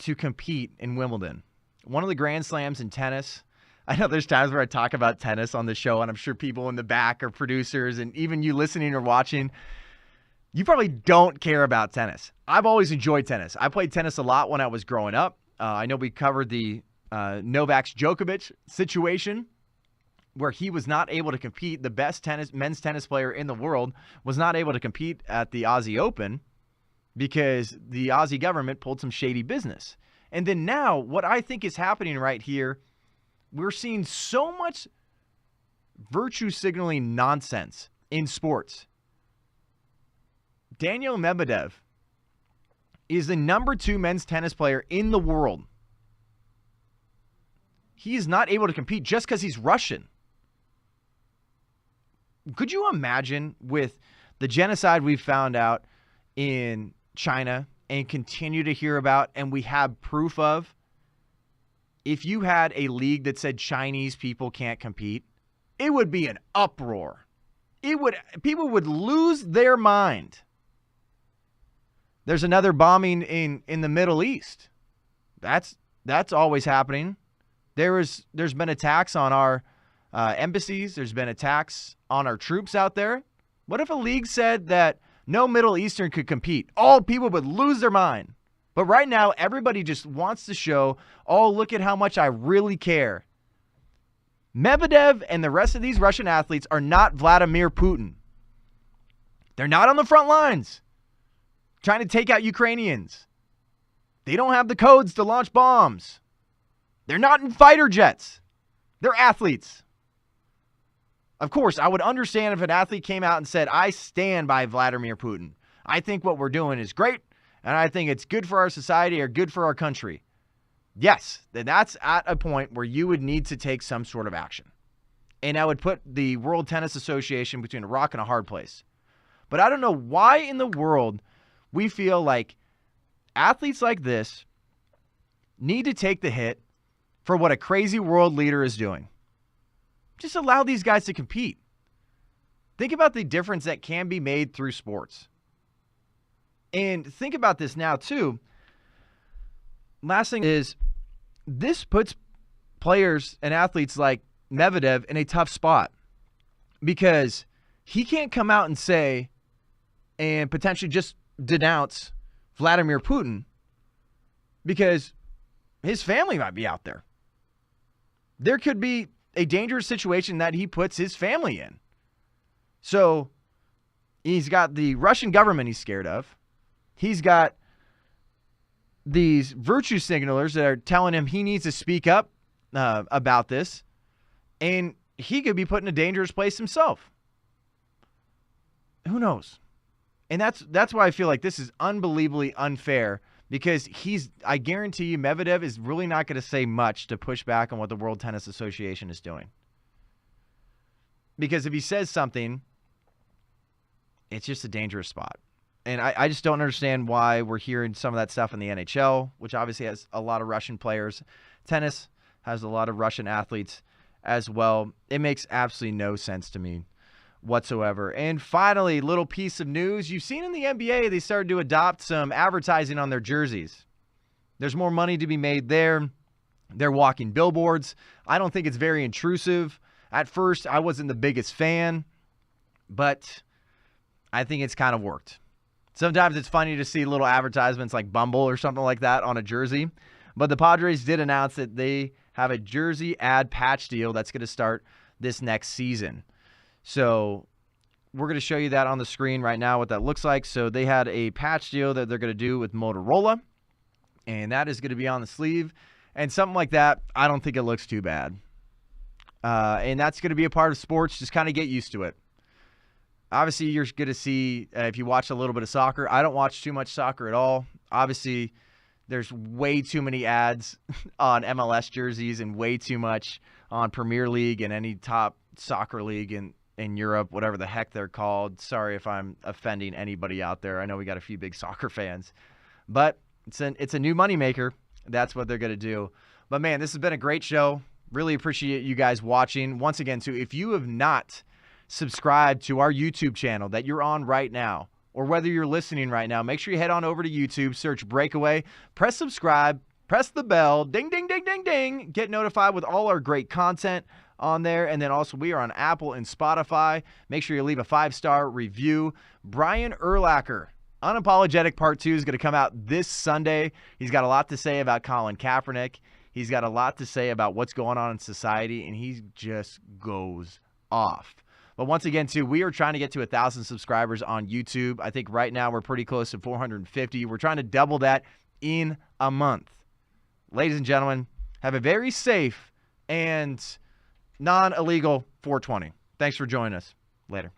to compete in Wimbledon, one of the Grand Slams in tennis. I know there's times where I talk about tennis on the show, and I'm sure people in the back are producers, and even you listening or watching, you probably don't care about tennis. I've always enjoyed tennis. I played tennis a lot when I was growing up. I know we covered the Novak Djokovic situation where he was not able to compete. The best men's tennis player in the world was not able to compete at the Aussie Open because the Aussie government pulled some shady business. And then now, what I think is happening right here, we're seeing so much virtue signaling nonsense in sports. Daniil Medvedev is the number 2 men's tennis player in the world. He is not able to compete just because he's Russian. Could you imagine with the genocide we've found out in China and continue to hear about and we have proof of, if you had a league that said Chinese people can't compete, it would be an uproar. People would lose their mind. There's another bombing in the Middle East. That's always happening. There's been attacks on our embassies. There's been attacks on our troops out there. What if a league said that no Middle Eastern could compete? All people would lose their mind. But right now, everybody just wants to show, oh, look at how much I really care. Medvedev and the rest of these Russian athletes are not Vladimir Putin. They're not on the front lines trying to take out Ukrainians. They don't have the codes to launch bombs. They're not in fighter jets. They're athletes. Of course, I would understand if an athlete came out and said, I stand by Vladimir Putin. I think what we're doing is great, and I think it's good for our society or good for our country. Yes, that's at a point where you would need to take some sort of action. And I would put the World Tennis Association between a rock and a hard place. But I don't know why in the world we feel like athletes like this need to take the hit for what a crazy world leader is doing. Just allow these guys to compete. Think about the difference that can be made through sports. And think about this now, too. Last thing is, this puts players and athletes like Medvedev in a tough spot because he can't come out and say and potentially just denounce Vladimir Putin because his family might be out there. There could be a dangerous situation that he puts his family in. So he's got the Russian government he's scared of. He's got these virtue signalers that are telling him he needs to speak up about this. And he could be put in a dangerous place himself. Who knows? And that's why I feel like this is unbelievably unfair because I guarantee you Medvedev is really not going to say much to push back on what the World Tennis Association is doing. Because if he says something, it's just a dangerous spot. And I just don't understand why we're hearing some of that stuff in the NHL, which obviously has a lot of Russian players. Tennis has a lot of Russian athletes as well. It makes absolutely no sense to me whatsoever. And finally, little piece of news. You've seen in the NBA, they started to adopt some advertising on their jerseys. There's more money to be made there. They're walking billboards. I don't think it's very intrusive. At first, I wasn't the biggest fan, but I think it's kind of worked. Sometimes it's funny to see little advertisements like Bumble or something like that on a jersey. But the Padres did announce that they have a jersey ad patch deal that's going to start this next season. So we're going to show you that on the screen right now, what that looks like. So they had a patch deal that they're going to do with Motorola, and that is going to be on the sleeve. And something like that, I don't think it looks too bad. And that's going to be a part of sports. Just kind of get used to it. Obviously, you're going to see, if you watch a little bit of soccer, I don't watch too much soccer at all. Obviously, there's way too many ads on MLS jerseys and way too much on Premier League and any top soccer league in Europe, whatever the heck they're called. Sorry if I'm offending anybody out there. I know we got a few big soccer fans. But it's a new moneymaker. That's what they're going to do. But, man, this has been a great show. Really appreciate you guys watching. Once again, too, if you have not subscribed to our YouTube channel that you're on right now, or whether you're listening right now, make sure you head on over to YouTube, search Breakaway, press subscribe, press the bell, ding, ding, ding, ding, ding. Get notified with all our great content on there. And then also we are on Apple and Spotify. Make sure you leave a 5-star review. Brian Urlacher, Unapologetic Part 2 is going to come out this Sunday. He's got a lot to say about Colin Kaepernick. He's got a lot to say about what's going on in society, and he just goes off. But once again, too, we are trying to get to 1,000 subscribers on YouTube. I think right now we're pretty close to 450. We're trying to double that in a month. Ladies and gentlemen, have a very safe and non-illegal 420. Thanks for joining us. Later.